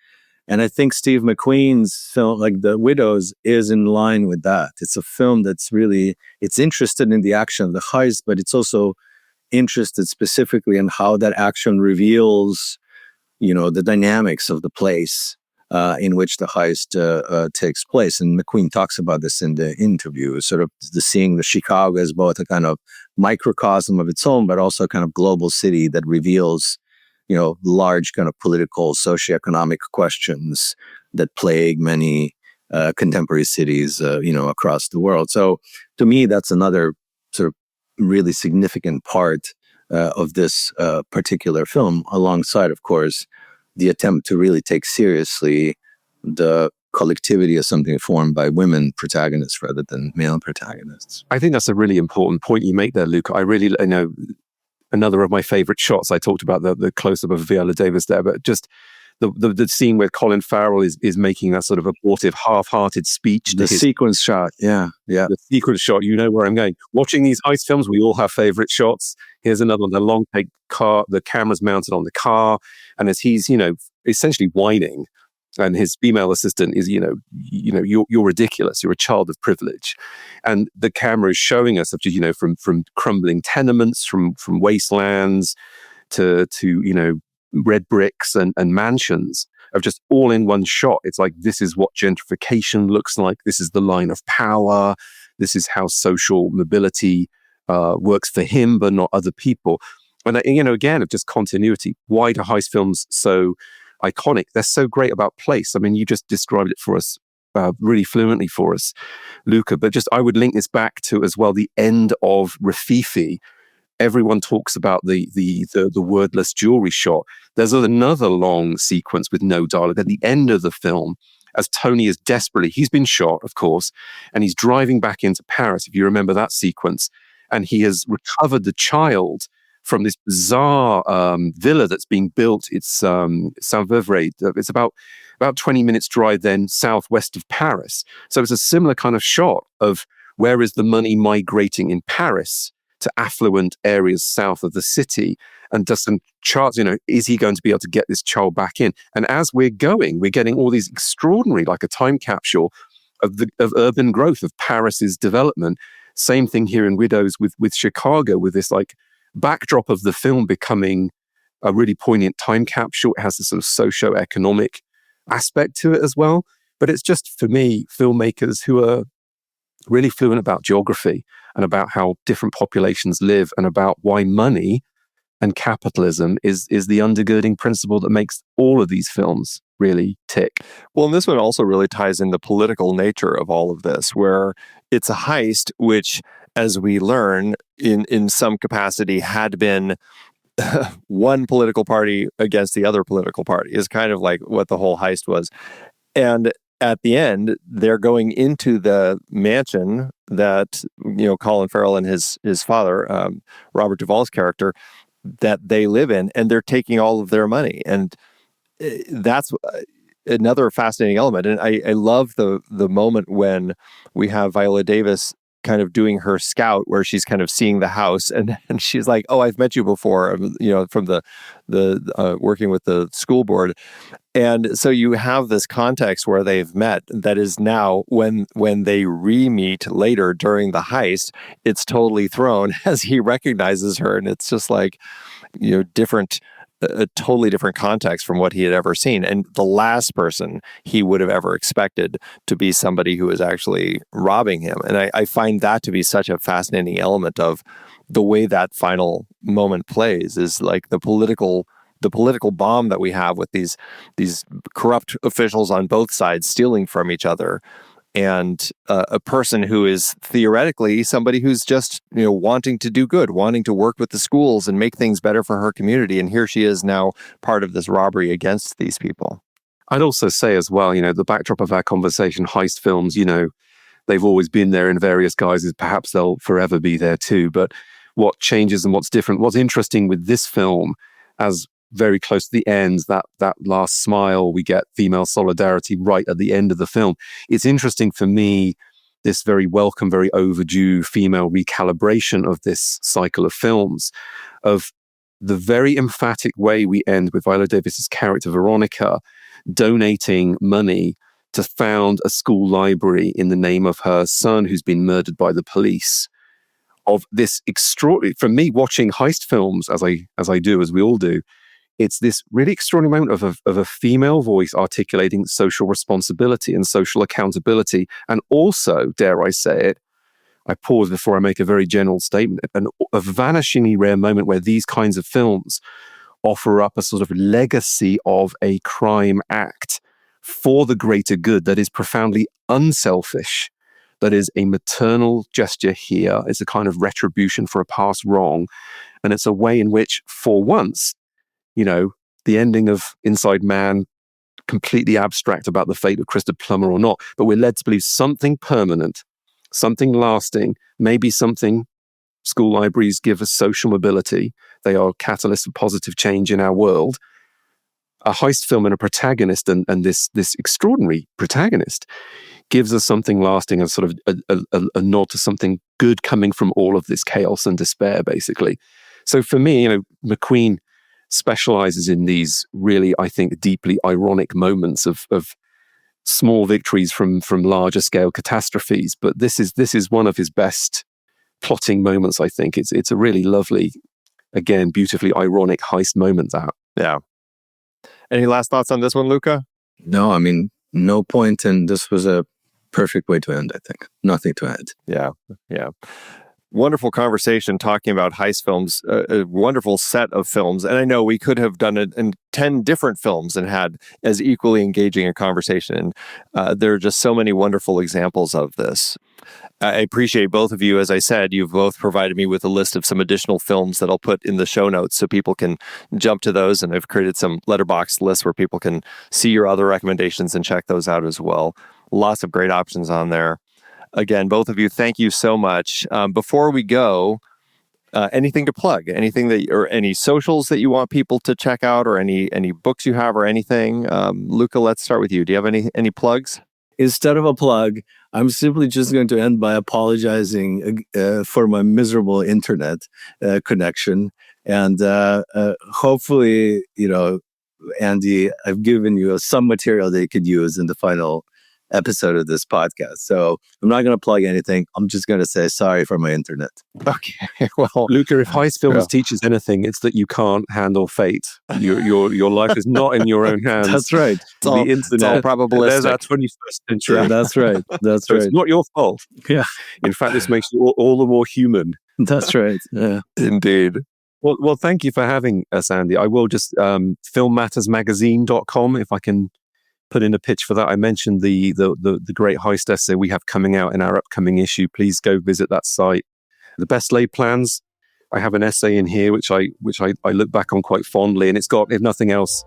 And I think Steve McQueen's film, like The Widows, is in line with that. It's a film that's really, it's interested in the action of the heist, but it's also interested specifically in how that action reveals, the dynamics of the place in which the heist takes place. And McQueen talks about this in the interview, sort of seeing the Chicago as both a kind of microcosm of its own, but also a kind of global city that reveals, large kind of political, socioeconomic questions that plague many contemporary cities, across the world. So to me, that's another sort of really significant part of this particular film, alongside, of course, the attempt to really take seriously the collectivity as something formed by women protagonists rather than male protagonists. I think that's a really important point you make there, Luca. I know another of my favorite shots. I talked about the close-up of Viola Davis there, but just the scene where Colin Farrell is making that sort of abortive, half-hearted speech. The sequence shot, yeah. The sequence shot, you know where I'm going. Watching these heist films, we all have favorite shots. Here's another one, the long take car, the camera's mounted on the car, and as he's, essentially whining, and his female assistant is, you're ridiculous. You're a child of privilege. And the camera is showing us, from crumbling tenements, from wastelands to red bricks and mansions of just all in one shot. It's like, this is what gentrification looks like. This is the line of power. This is how social mobility works for him, but not other people. And, again, of just continuity. Why do heist films so iconic? They're so great about place. I mean, you just described it for us really fluently for us, Luca. But I would link this back to as well the end of Rififi. Everyone talks about the wordless jewelry shot. There's another long sequence with no dialogue at the end of the film, as Tony is he's been shot, of course, and he's driving back into Paris, if you remember that sequence, and he has recovered the child from this bizarre villa that's being built. It's Saint-Veuvray. It's about 20 minutes drive then southwest of Paris. So it's a similar kind of shot of where is the money migrating in Paris to affluent areas south of the city, and does some charts, is he going to be able to get this child back in? And as we're getting all these extraordinary, like a time capsule of urban growth, of Paris's development. Same thing here in Widows with Chicago, with this like backdrop of the film becoming a really poignant time capsule. It has this sort of socio-economic aspect to it as well. But it's just, for me, filmmakers who are really fluent about geography and about how different populations live and about why money and capitalism is the undergirding principle that makes all of these films really tick. Well, and this one also really ties in the political nature of all of this, where it's a heist, which, as we learn, in some capacity had been one political party against the other political party, is kind of like what the whole heist was. And at the end, they're going into the mansion that, Colin Farrell and his father, Robert Duvall's character, that they live in, and they're taking all of their money. And that's another fascinating element. And I love the moment when we have Viola Davis kind of doing her scout, where she's kind of seeing the house, and she's like, "Oh, I've met you before," from the working with the school board. And so you have this context where they've met that is now, when they re-meet later during the heist, it's totally thrown as he recognizes her, and it's just like, different, a totally different context from what he had ever seen. And the last person he would have ever expected to be somebody who is actually robbing him. And I find that to be such a fascinating element of the way that final moment plays, is like the political bomb that we have with these corrupt officials on both sides stealing from each other, and a person who is theoretically somebody who's just wanting to do good, wanting to work with the schools and make things better for her community, and here she is now part of this robbery against these people. I'd also say as well, the backdrop of our conversation, heist films, they've always been there in various guises. Perhaps they'll forever be there too. But what changes and what's different, what's interesting with this film, as very close to the end, that last smile, we get female solidarity right at the end of the film. It's interesting for me, this very welcome, very overdue female recalibration of this cycle of films, of the very emphatic way we end with Viola Davis's character Veronica donating money to found a school library in the name of her son who's been murdered by the police. Of this extraordinary, for me, watching heist films as I do, as we all do, it's this really extraordinary moment of a female voice articulating social responsibility and social accountability. And also, dare I say it, I pause before I make a very general statement, a vanishingly rare moment where these kinds of films offer up a sort of legacy of a crime act for the greater good that is profoundly unselfish, that is a maternal gesture here. It's a kind of retribution for a past wrong. And it's a way in which, for once, the ending of Inside Man, completely abstract about the fate of Christopher Plummer or not, but we're led to believe something permanent, something lasting, maybe something. School libraries give us social mobility. They are catalysts for positive change in our world. A heist film and a protagonist, and this extraordinary protagonist, gives us something lasting, a sort of a nod to something good coming from all of this chaos and despair, basically. So for me, McQueen specializes in these really, I think, deeply ironic moments of small victories from larger scale catastrophes. But this is one of his best plotting moments, I think. It's a really lovely, again, beautifully ironic heist moment. Yeah. Any last thoughts on this one, Luca? No, I mean, no point, and this was a perfect way to end, I think. Nothing to add. Yeah. Wonderful conversation talking about heist films, a wonderful set of films. And I know we could have done it in 10 different films and had as equally engaging a conversation. And there are just so many wonderful examples of this. I appreciate both of you. As I said, you've both provided me with a list of some additional films that I'll put in the show notes so people can jump to those. And I've created some letterbox lists where people can see your other recommendations and check those out as well. Lots of great options on there. Again, both of you, thank you so much. Before we go, anything to plug? Anything or any socials that you want people to check out, or any books you have, or anything? Luca, let's start with you. Do you have any plugs? Instead of a plug, I'm simply just going to end by apologizing for my miserable internet connection. And hopefully, Andy, I've given you some material that you could use in the final episode of this podcast. So I'm not going to plug anything. I'm just going to say sorry for my internet. Okay. Well, Luka, if Heist Films teaches anything, it's that you can't handle fate. Your life is not in your own hands. That's right. it's all internet. probabilistic. There's our 21st century. Yeah, that's right. That's So right. it's not your fault. Yeah, In fact, this makes you all the more human. that's right. Yeah. Indeed. Well, thank you for having us, Andy. I will just filmmattersmagazine.com, if I can put in a pitch for that. I mentioned the great Heist essay we have coming out in our upcoming issue. Please go visit that site. The best laid plans. I have an essay in here which I look back on quite fondly, and it's got, if nothing else,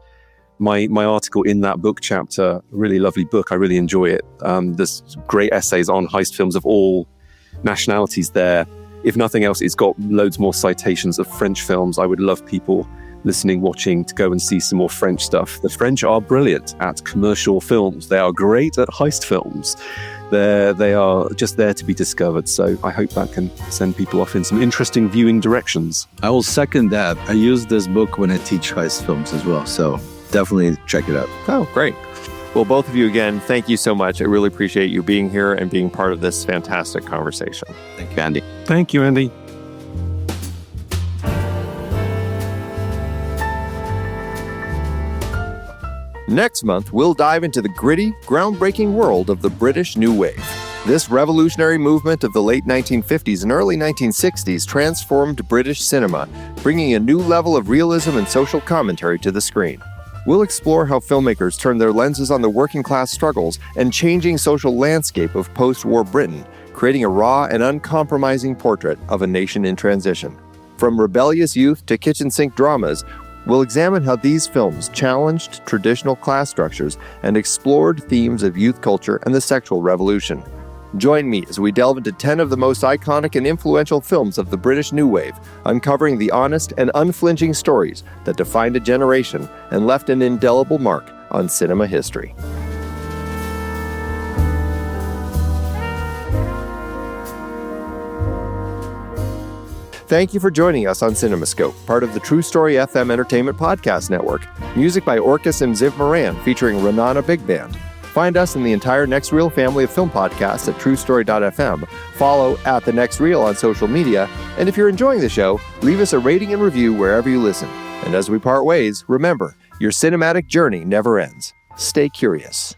my article in that book chapter. A really lovely book. I really enjoy it. There's great essays on heist films of all nationalities there. If nothing else, it's got loads more citations of French films. I would love people listening, watching, to go and see some more French stuff. The French are brilliant at commercial films. They are great at heist films. They are just there to be discovered. So I hope that can send people off in some interesting viewing directions. I will second that. I use this book when I teach heist films as well. So definitely check it out. Oh, great. Well, both of you again, thank you so much. I really appreciate you being here and being part of this fantastic conversation. Thank you, Andy. Thank you, Andy. Next month, we'll dive into the gritty, groundbreaking world of the British New Wave. This revolutionary movement of the late 1950s and early 1960s transformed British cinema, bringing a new level of realism and social commentary to the screen. We'll explore how filmmakers turned their lenses on the working-class struggles and changing social landscape of post-war Britain, creating a raw and uncompromising portrait of a nation in transition. From rebellious youth to kitchen sink dramas, we'll examine how these films challenged traditional class structures and explored themes of youth culture and the sexual revolution. Join me as we delve into 10 of the most iconic and influential films of the British New Wave, uncovering the honest and unflinching stories that defined a generation and left an indelible mark on cinema history. Thank you for joining us on CinemaScope, part of the True Story FM Entertainment Podcast Network. Music by Orcus and Ziv Moran, featuring Renana Big Band. Find us in the entire Next Reel family of film podcasts at truestory.fm. Follow at The Next Reel on social media. And if you're enjoying the show, leave us a rating and review wherever you listen. And as we part ways, remember, your cinematic journey never ends. Stay curious.